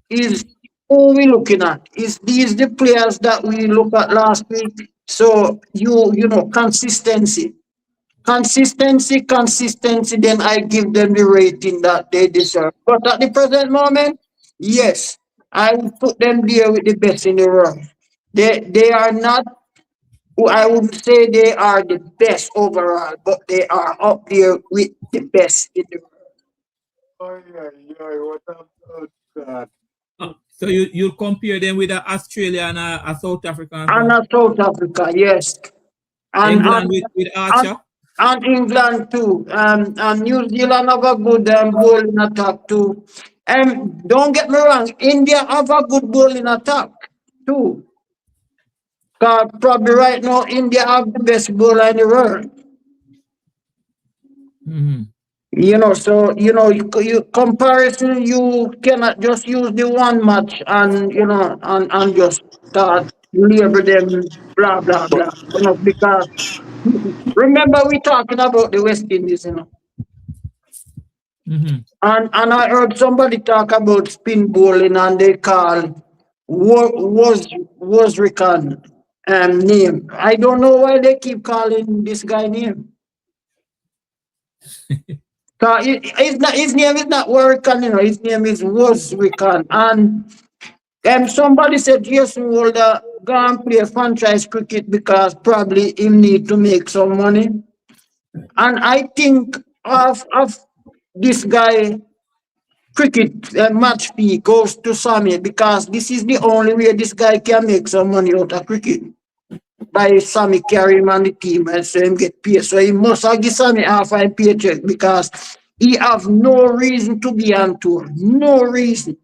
S3: is who we looking at? Is these the players that we looked at last week? So consistency. Consistency, then I give them the rating that they deserve. But at the present moment, yes, I would put them there with the best in the world. They are not, I wouldn't say they are the best overall, but they are up there with the best in the world.
S5: What about that?
S1: So you'll compare them with Australia and a South Africa as
S3: And
S1: well?
S3: South Africa, yes. And
S1: England
S3: and
S1: with
S3: and,
S1: Archer?
S3: and England too. And New Zealand have a good bowling attack too. Don't get me wrong, India have a good bowling attack too. 'Cause probably right now India have the best bowler in the world.
S1: Mm-hmm.
S3: So you comparison, you cannot just use the one match and and just start label them blah blah
S4: But
S3: blah. Because remember we talking about the West Indies,
S1: Mm-hmm.
S3: and I heard somebody talk about spin bowling and they call was Rican name. I don't know why they keep calling this guy name. So his name is not Warrican, his name is Wozrican. And somebody said Jason Holder go and play franchise cricket because probably he need to make some money. And I think of this guy cricket match fee goes to Sammy because this is the only way this guy can make some money out of cricket. By Sammy carry him on the team and so him get paid. So he must have give Sammy half a paycheck because he have no reason to be on tour. No reason.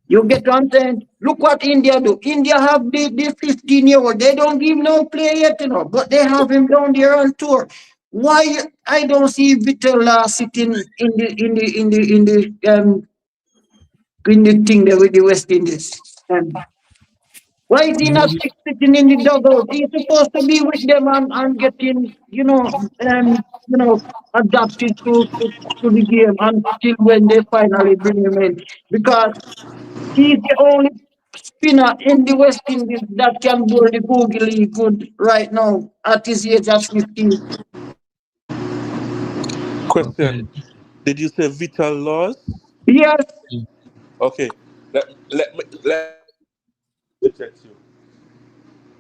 S3: You get what I'm saying? Look what India do. India have the 15-year-old. They don't give no play yet, but they have him down there on tour. Why I don't see Vitola sitting in the thing there with the West Indies? Why is he not sitting in the dugout? He's supposed to be with them and getting, adapted to the game until when they finally bring him in. Because he's the only spinner in the West Indies that can bowl the googly good right now at his age of 15.
S4: Question:
S1: Okay.
S4: did you say Vital Laws?
S3: Yes,
S4: Okay, let me check you.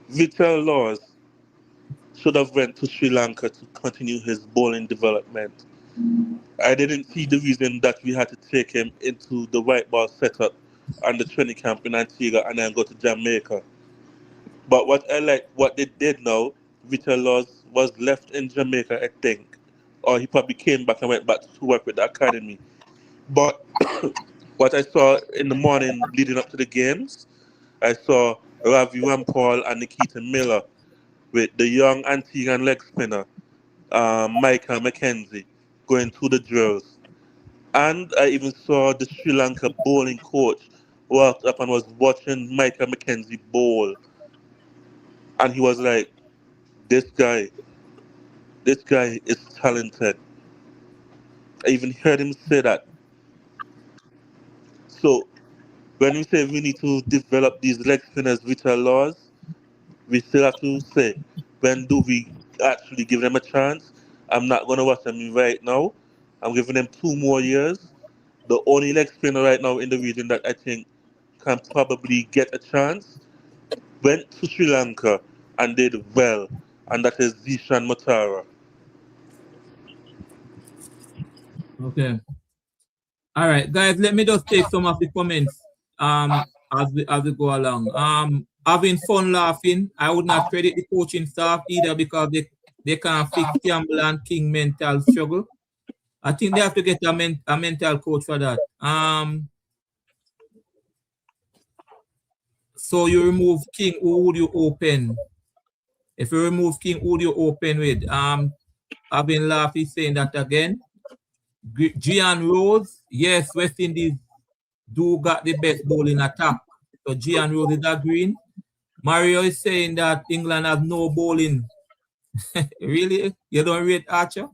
S4: Vital Laws should have went to Sri Lanka to continue his bowling development. I didn't see the reason that we had to take him into the white ball setup and the training camp in Antigua and then go to Jamaica. But what I like, what they did now, Vital Laws was left in Jamaica, I think, or he probably came back and went back to work with the academy. But what I saw in the morning leading up to the games, I saw Ravi Rampal and Nikita Miller with the young Antiguan leg spinner, Michael McKenzie, going through the drills. And I even saw the Sri Lanka bowling coach walked up and was watching Michael McKenzie bowl. And he was like, this guy, this guy is talented. I even heard him say that. So when we say we need to develop these leg spinners which are laws, we still have to say, when do we actually give them a chance? I'm not going to watch them right now. I'm giving them 2 more years. The only leg spinner right now in the region that I think can probably get a chance went to Sri Lanka and did well, and that is Zishan Matara.
S1: Okay. All right, guys. Let me just take some of the comments. As we go along. Having fun laughing. I would not credit the coaching staff either because they can't fix Campbell and King mental struggle. I think they have to get a mental coach for that. So you remove King, who would you open? If you remove King, who would you open with? I've been laughing saying that again. Gian Rose, yes, West Indies do got the best bowling attack. So Gian Rose is agreeing. Mario is saying that England has no bowling. Really? You don't rate Archer?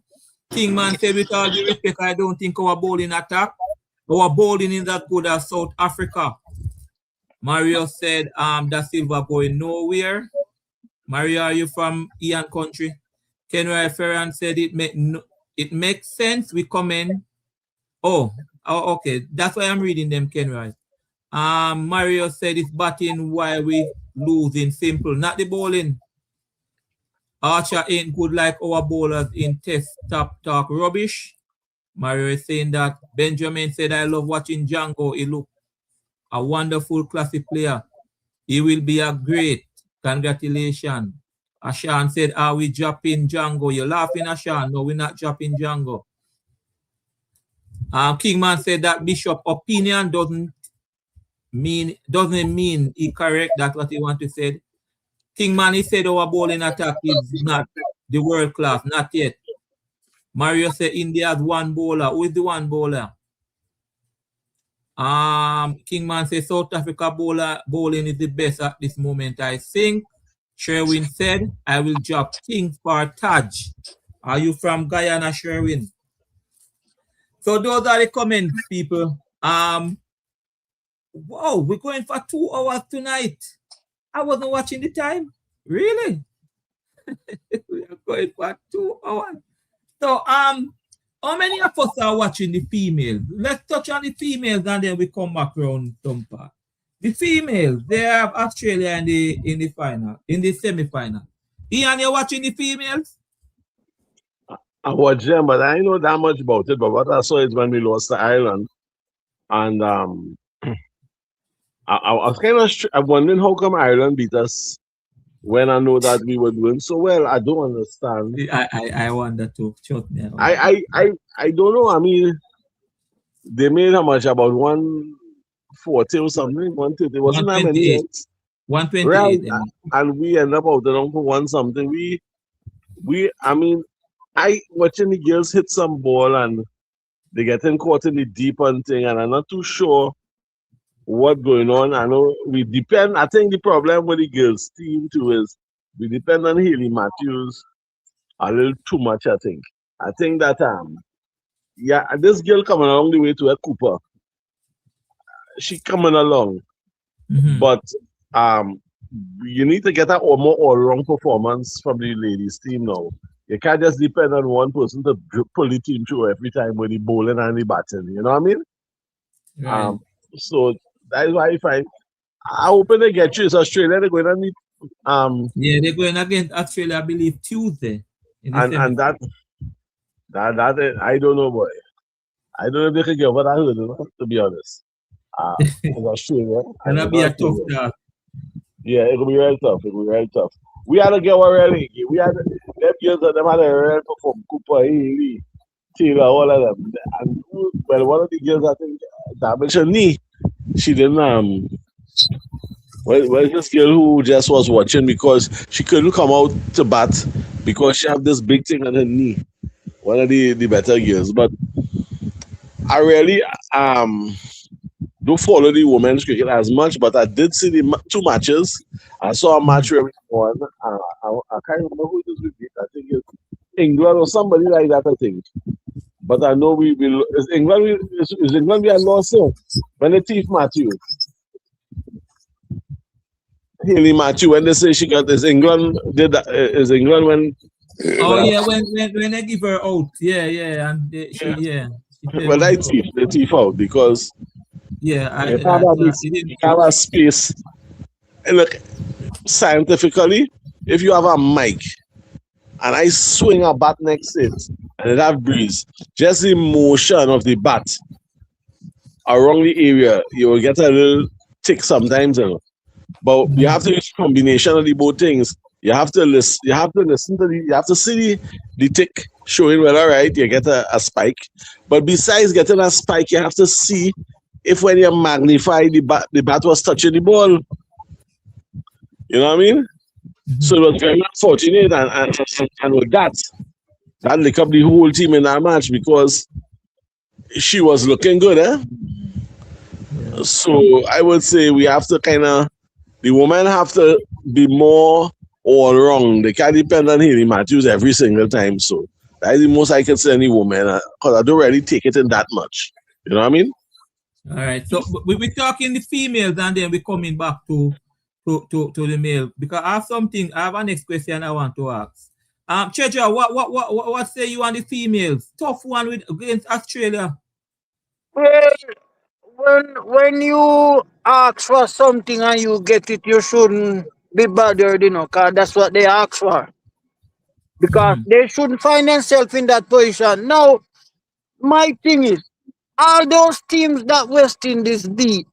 S1: Kingman said, with all due respect, I don't think our bowling attack, our bowling is as good as South Africa. Mario said, Da Silva going nowhere. Mario, are you from Ian country? Kenry Ferran said it makes sense. We comment. Oh, okay. That's why I'm reading them, Kenry. Mario said it's batting while we losing. Simple. Not the bowling. Archer ain't good like our bowlers in test top talk rubbish. Mario is saying that. Benjamin said, I love watching Jangoo. He look a wonderful classy player. He will be a great. Congratulations. Ashan said, are we dropping Jangoo? You're laughing, Ashan. No, we're not dropping Jangoo. Kingman said that Bishop opinion doesn't mean he correct. That's what he want to say. Kingman, he said our bowling attack is not the world class, not yet. Mario said India has one bowler. Who is the one bowler? Kingman says South Africa bowling is the best at this moment, I think. Sherwin said, I will drop King for Taj. Are you from Guyana, Sherwin? So those are the comments, people. Wow, we're going for 2 hours tonight. I wasn't watching the time. Really? We are going for 2 hours. So, how many of us are watching the females? Let's touch on the females and then we come back around some part. The females, they have Australia in the final, in the semi-final. Ian, you're watching the females?
S2: I watch them, but I know that much about it. But what I saw is when we lost to Ireland, and I was kind of I'm wondering how come Ireland beat us when I know that we were doing so well. I don't understand.
S1: I wonder too. Trust me.
S2: I don't know. I mean, they made how much about 1 140 or something, 130. Wasn't that many
S1: 128.
S2: else?
S1: 128.
S2: Right. And we end up out there for one something. I mean, I watching the girls hit some ball and they getting caught in the deep end thing, and I'm not too sure what going on. I know we depend. I think the problem with the girls team too is we depend on Haley Matthews a little too much. I think that yeah, this girl coming along the way to a Cooper. She coming along, but you need to get a more all-round performance from the ladies team now. You can't just depend on one person to pull the team through every time with the bowling and the batting. You know what I mean?
S1: Right.
S2: So that's why I hope they get you. It's Australia. They're going to need
S1: Yeah, they're going against Australia, I believe, Tuesday.
S2: and that I don't know, boy. I don't know if they can get over that hurdle, to be honest. In Australia.
S1: Gonna be a tough task.
S2: Yeah, it'll be real tough. We had to get one really. We had them years that them had a real perform. Cooper, Haley, Taylor, all of them. And well, one of the girls I think damaged her knee. She didn't well, this girl who just was watching because she couldn't come out to bat because she had this big thing on her knee. One of the better girls. But I really don't follow the women's cricket as much, but I did see the two matches. I saw a match where we won. I can't remember who it is we beat. I think it's England or somebody like that, I think. But I know is England we had lost when they thief Matthew. Haley Matthew, when they say she got is England when
S1: yeah, when they give her out. Yeah, and
S2: well, they thief out because
S1: you
S2: have a space. And look, scientifically, if you have a mic and I swing a bat next to it and it have breeze, just the motion of the bat around the area, you will get a little tick sometimes, you know. But you have to use a combination of the both things. You have to listen. You have to see the tick showing whether right you get a spike. But besides getting a spike, you have to see if when you magnify the bat was touching the ball. You know what I mean? So it was very unfortunate, and with that lick up the whole team in that match because she was looking good, So I would say we have to the women have to be more all wrong. They can't depend on Haley Matthews every single time. So that is the most I can say any woman because I don't really take it in that much. You know what I mean?
S1: All right. So we're talking the females and then we're coming back to the male because I have a next question I want to ask. Treasure, what say you on the females? Tough one against Australia.
S3: Well, when you ask for something and you get it, you shouldn't be bothered, because that's what they ask for. Because they shouldn't find themselves in that position. Now, my thing is, all those teams that West Indies beat,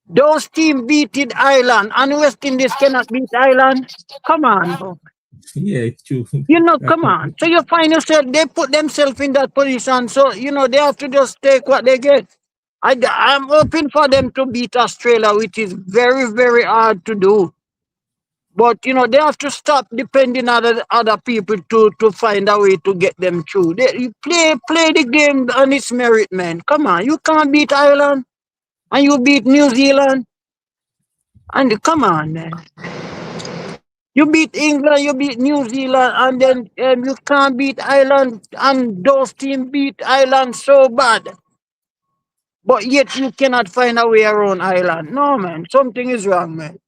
S3: those teams beated Ireland, and West Indies cannot beat Ireland. Come on, bro.
S1: Yeah, it's true.
S3: Come on. So you find yourself, they put themselves in that position. So, they have to just take what they get. I'm hoping for them to beat Australia, which is very, very hard to do. But, they have to stop depending on other people to find a way to get them through. You play the game on its merit, man. Come on. You can't beat Ireland and you beat New Zealand. And come on, man. You beat England, you beat New Zealand, and then you can't beat Ireland, and those teams beat Ireland so bad. But yet you cannot find a way around Ireland. No, man. Something is wrong, man.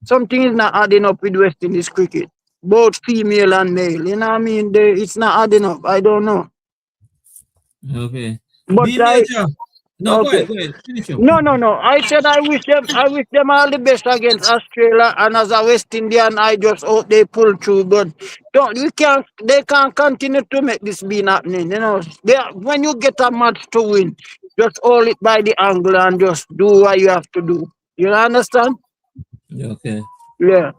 S3: Something is not adding up with West Indies cricket. Both female and male. You know what I mean? It's not adding up. I don't know.
S1: Okay.
S3: But
S1: No,
S3: okay.
S1: go ahead. Finish up.
S3: No. I said I wish them all the best against Australia, and as a West Indian, I just hope they pull through. But they can't continue to make this be happening. When you get a match to win, just hold it by the angle and just do what you have to do. You understand?
S1: Okay.
S3: Yeah.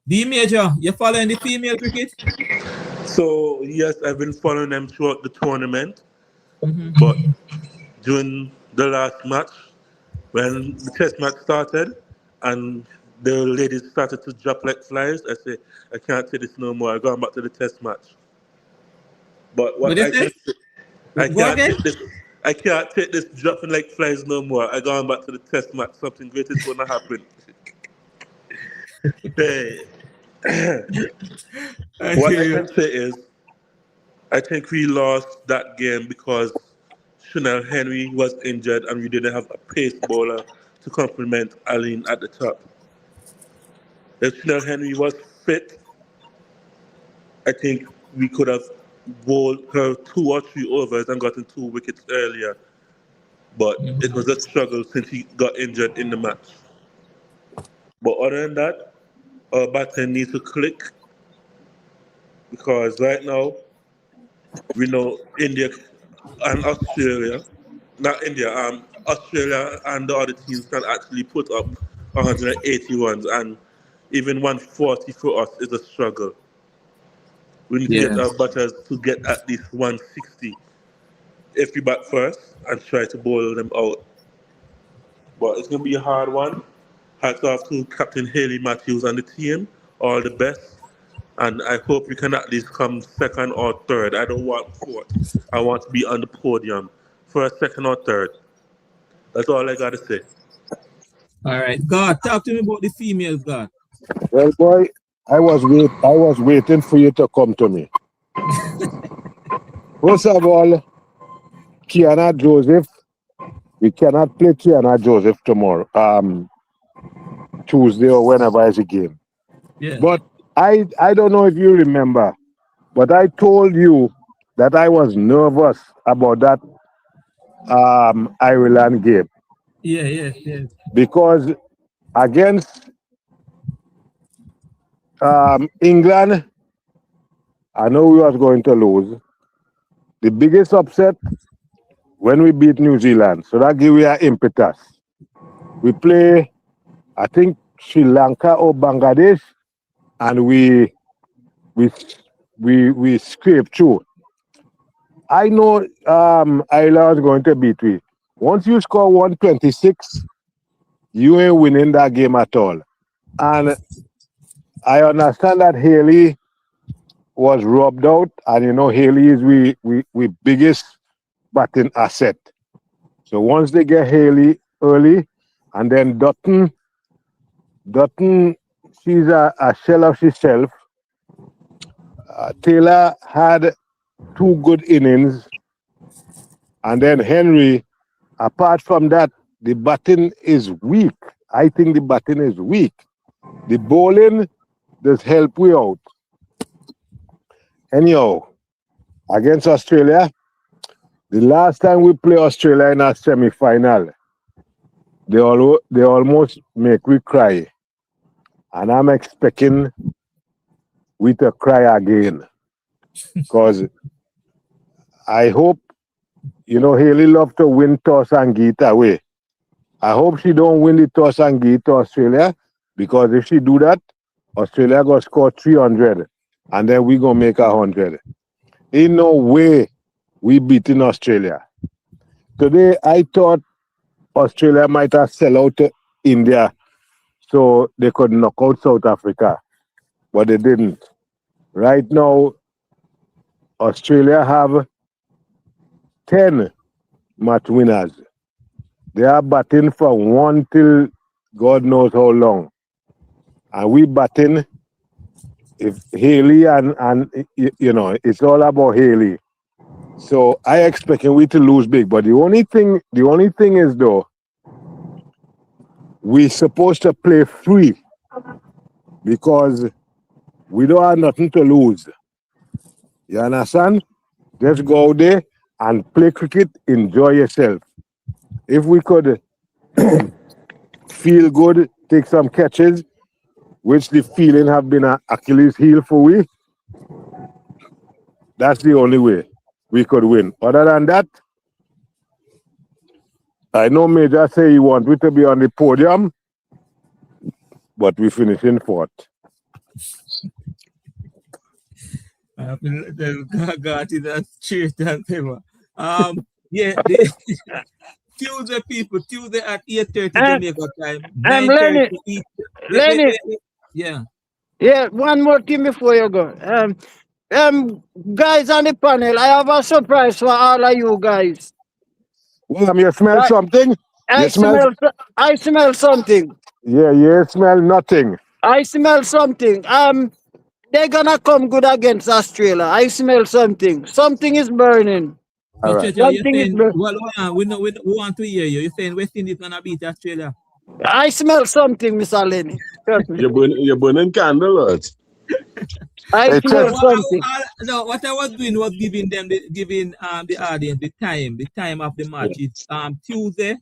S1: D Major, you following the female cricket?
S4: So yes, I've been following them throughout the tournament, but during the last match when the test match started and the ladies started to drop like flies. I say, I can't take this no more. I gone back to the test match. But
S1: What
S4: what
S1: you
S4: I
S1: say?
S4: can I
S1: Go
S4: can't
S1: again?
S4: take this. I can't take this dropping like flies no more. I gone back to the test match. Something great is gonna happen. Hey,
S1: I
S4: what
S1: hear
S4: I
S1: you.
S4: can say is, I think we lost that game because Chanel Henry was injured and we didn't have a pace bowler to complement Aline at the top. If Chanel Henry was fit, I think we could have bowled her 2 or 3 overs and gotten 2 wickets earlier. But it was a struggle since he got injured in the match. But other than that, our batting needs to click because right now we know India and Australia, not India, Australia and the other teams can actually put up 180 runs, and even 140 for us is a struggle. We need to get
S1: Yeah.
S4: our batters to get at least 160 if we bat first and try to bowl them out. But it's going to be a hard one. Hats off to Captain Haley Matthews and the team. All the best. And I hope we can at least come second or third. I don't want fourth. I want to be on the podium. First, second, or third. That's all I got to say.
S1: All right. God, talk to me about the females, God.
S5: Well, boy, I was waiting for you to come to me. First of all, Kiana Joseph, we cannot play Kiana Joseph tomorrow, Tuesday or whenever it's a game.
S1: Yeah.
S5: But I don't know if you remember, but I told you that I was nervous about that Ireland game
S1: Yeah, yes, yes.
S5: because against England, I know we was going to lose. The biggest upset when we beat New Zealand, so that give we an impetus. We play, I think Sri Lanka or Bangladesh, and we we scrape through. I know Ireland is going to beat we. Once you score 126, you ain't winning that game at all. And I understand that Haley was robbed out, and you know Haley is we biggest batting asset. So once they get Haley early, and then Dutton, she's a shell of herself. Taylor had 2 good innings, and then Henry. Apart from that, the batting is weak. I think the batting is weak. The bowling does help we out. Anyhow, against Australia, the last time we play Australia in a semi-final, they almost make we cry. And I'm expecting we to cry again. Because I hope, Haley love to win toss and give it away. I hope she don't win the toss and give it to Australia, because if she do that, Australia gonna score 300, and then we gonna make 100. Ain't no way we beating Australia. Today I thought Australia might have sell out to India so they could knock out South Africa, but they didn't. Right now, Australia have 10 match winners. They are batting from 1 till God knows how long. And we batting if Haley and it's all about Haley. So I expecting we to lose big. But the only thing is though, we supposed to play free because we don't have nothing to lose. You understand? Just go out there and play cricket, enjoy yourself. If we could feel good, take some catches, which the feeling have been an Achilles heel for we, that's the only way we could win. Other than that, I know Major say he want we to be on the podium, but we finish in fourth.
S1: God is a cheer and favor. Yeah, the Tuesday, people. Tuesday at 8:30
S3: And
S1: Jamaica time.
S3: Lenny,
S1: 9:30 East.
S3: Lenny,
S1: Yeah.
S3: yeah, one more thing before you go. Guys on the panel, I have a surprise for all of you guys.
S5: William, you smell
S3: I,
S5: something?
S3: I
S5: You smell?
S3: I smell something.
S5: Yeah, you smell nothing.
S3: I smell something. They're gonna come good against Australia. I smell something. Something is burning.
S5: All
S1: So,
S5: right.
S1: Checha, you're
S3: Something is
S1: saying,
S3: burning.
S1: well, we want to hear you. You're saying West Indies gonna beat Australia.
S3: I smell something, Mr. Lenny. Trust me.
S2: You're burning candle, or?
S3: I
S5: Hey,
S3: smell
S5: Chef,
S1: No,
S3: something.
S1: no, what I was doing was giving the audience the time of the match. It's Tuesday,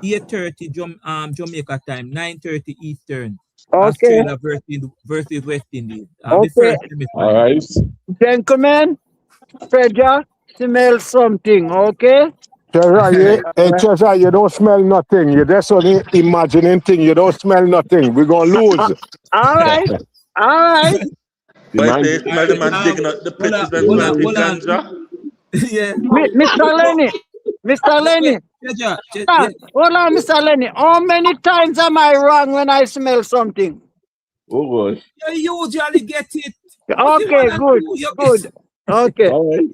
S1: 8:30 Jamaica time, 9:30 Eastern.
S3: Okay,
S1: Australia versus West Indies. The
S3: okay.
S1: first
S2: All
S1: semi-final.
S2: right.
S3: Gentlemen, Treasure, smell something, okay?
S5: Chef, you don't smell nothing. You're just only imagining thing. You don't smell nothing. We're going to
S3: Uh,
S5: lose.
S3: all right, all right.
S2: The
S4: But I
S2: man,
S4: say,
S1: All
S4: smell the
S1: right,
S4: man digging up the
S1: hold on,
S4: pitches and
S1: hold on,
S4: smoking
S1: hold on.
S4: ganja.
S1: Yeah.
S3: Mr. Lenny, Mr.
S1: Wait,
S3: Lenny,
S1: Checha, yeah.
S3: hold on, Mr. Lenny. How many times am I wrong when I smell something?
S2: oh gosh.
S1: You usually get it. What's the
S3: Okay,
S1: one and
S3: good,
S1: two? You get,
S3: good. Okay,
S2: All right.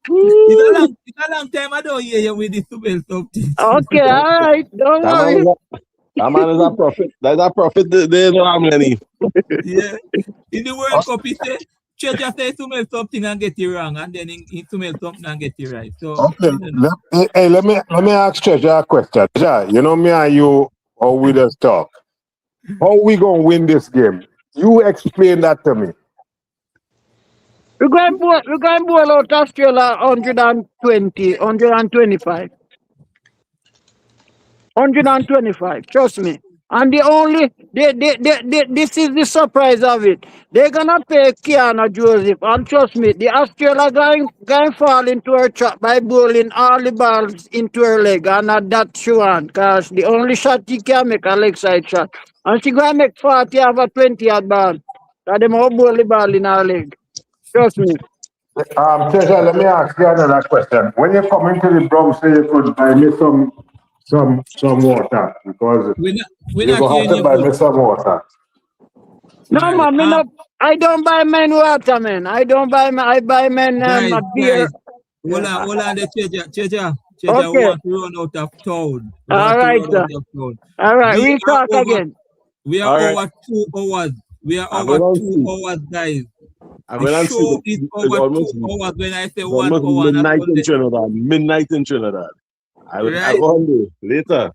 S1: it's a long time I don't hear you with this smell something.
S3: okay, all right. Don't
S2: That man
S3: worry.
S2: is that man is a prophet. That's a prophet. They know how many.
S1: Yeah. In the World Cup, he say, Checha say smell something and get it wrong, and then he smell something and get it right. So,
S5: Okay.
S1: I don't know.
S5: Let me ask Treasure a question. Treasure, you know me and you, how we just talk. How we going to win this game? You explain that to me.
S3: We're going to bowl out Australia 120, 125. 125, trust me. And this is the surprise of it. They're gonna pay Kiana Joseph, and trust me, the Australia going fall into her trap by bowling all the balls into her leg, and that she want, cause the only shot she can make a leg side shot, and she gonna make 40 of a 20 at ball. Cause them all bowl the ball in her leg. Trust me.
S5: Treasure, let me ask you another question. When you come into the Bronx, say you could buy me some water because
S1: We're
S5: you
S1: not
S5: go have
S1: hearing
S5: to
S1: you
S5: buy
S1: good.
S5: me some water.
S3: No,
S1: All right.
S3: man, I don't buy men water, man. I don't buy men. I buy men
S1: Guys,
S3: a beer.
S1: hold on, the Checha, we
S3: Okay.
S1: want to run out of town. We
S3: All
S1: want to
S3: right,
S1: run
S3: sir.
S1: out of town.
S3: All right.
S1: We
S3: We'll
S1: are
S3: talk
S1: over.
S3: again.
S1: We are
S2: All right.
S1: over 2 hours. We are
S2: I'm
S1: over
S2: going to
S1: 2
S2: see.
S1: hours, guys.
S2: I'm
S1: The
S2: going to see.
S1: show is
S2: It's
S1: over 2
S2: almost
S1: hours. When I say
S2: it's
S1: 1
S2: almost
S1: hour, and
S2: midnight in
S1: Sunday,
S2: Trinidad. Midnight in Trinidad. I'll
S1: right?
S2: go on there later.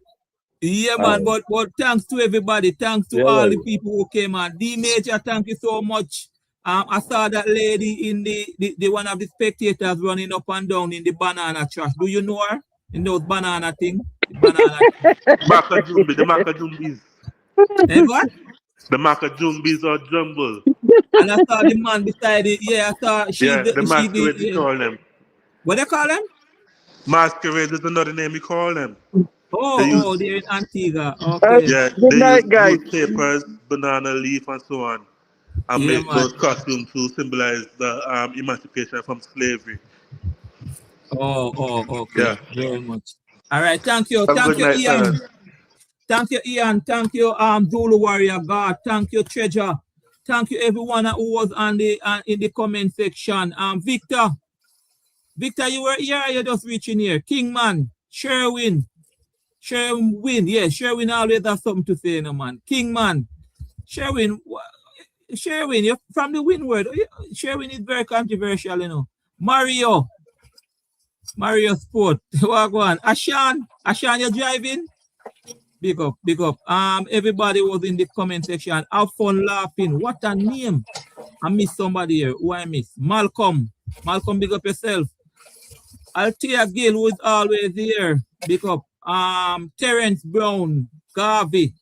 S1: Yeah,
S2: All
S1: man.
S2: right.
S1: But thanks to everybody. Thanks to
S2: Yeah,
S1: all
S2: right.
S1: the people who came on. D Major, thank you so much. I saw that lady in the one of the spectators running up and down in the banana trash. Do you know her? In those banana thing? The banana.
S4: The Maka Jumbis.
S1: Eh, what?
S4: The Maka Jumbis or Jumble.
S1: And I saw the man beside it. Yeah, I saw
S4: Yeah, the masquerade we
S1: yeah.
S4: call them.
S1: What they call them?
S4: Masquerade is another name we call them.
S1: Oh, they're in Antigua.
S3: Uh,
S1: Okay.
S4: Yeah,
S3: good
S4: they use
S3: night, guys.
S4: papers, banana leaf, and so on, and
S1: Yeah,
S4: make
S1: man.
S4: those costumes to symbolize the emancipation from slavery.
S1: Okay.
S4: Yeah.
S1: Very much. All right. Thank you.
S4: Have a
S1: Thank
S4: good
S1: you,
S4: night,
S1: Ian.
S4: fellas.
S1: Thank you, Ian. Thank you, Zulu Warrior God. Thank you, Treasure. Thank you, everyone who was on the in the comment section. Victor, you were here. You just reaching here. Kingman, Sherwin, yeah, Sherwin always has something to say, no man. Kingman, Sherwin, you're from the Windward. Sherwin is very controversial, you know. Mario Sport. What go on? Ashan, you're driving. Big up, big up. Everybody was in the comment section. Have fun laughing. What a name. I miss somebody here. Who I miss? Malcolm, big up yourself. Althea Gill, who is always here. Big up. Terence Brown, Garvey.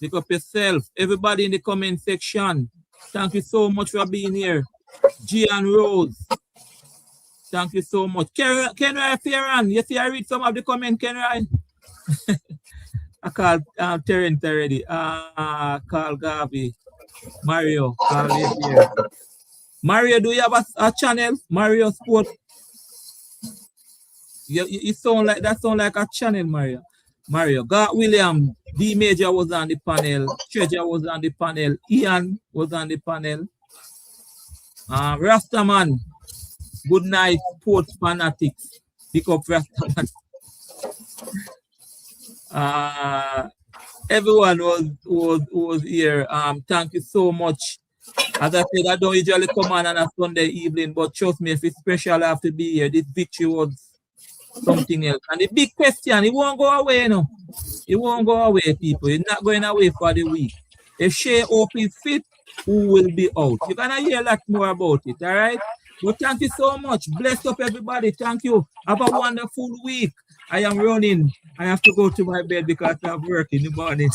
S1: Big up yourself. Everybody in the comment section. Thank you so much for being here. Gian Rose. Thank you so much. Kenry Ferran. You see, I read some of the comment, Kenry. I called Terence already. Call Garvey. Mario. Garvey is here. Mario, do you have a channel? Mario Sport. You sound like that sound like a channel, Mario. God William, D Major was on the panel, Treasure was on the panel, Ian was on the panel. Rastaman, good night, sports fanatics. Pick up Rastaman. Everyone was here. Thank you so much. As I said, I don't usually come on a Sunday evening, but trust me, if it's special, I have to be here. This victory was something else. And the big question, it won't go away, you know. It won't go away, people. It's not going away for the week. If Shea Hope is fit, who will be out? You're going to hear a lot more about it, all right? But thank you so much. Bless up, everybody. Thank you. Have a wonderful week. I am running. I have to go to my bed because I have work in the morning.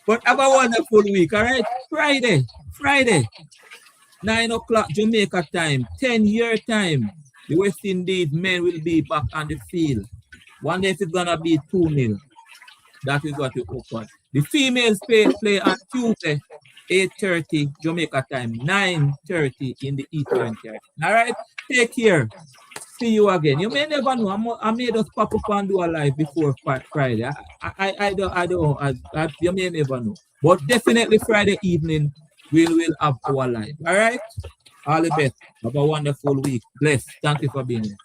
S1: But have a wonderful week, all right? Friday, 9 o'clock Jamaica time, 10-year time. The West Indies men will be back on the field. One day it's going to be 2-0. That is what we hope for. The females play on Tuesday, 8:30 Jamaica time, 9:30 in the Eastern time. All right? Take care. See you again. You may never know. I may just pop up and do a live before Friday. I don't. You may never know. But definitely Friday evening, we will have our live. All right? All the best. Have a wonderful week. Bless. Thank you for being here.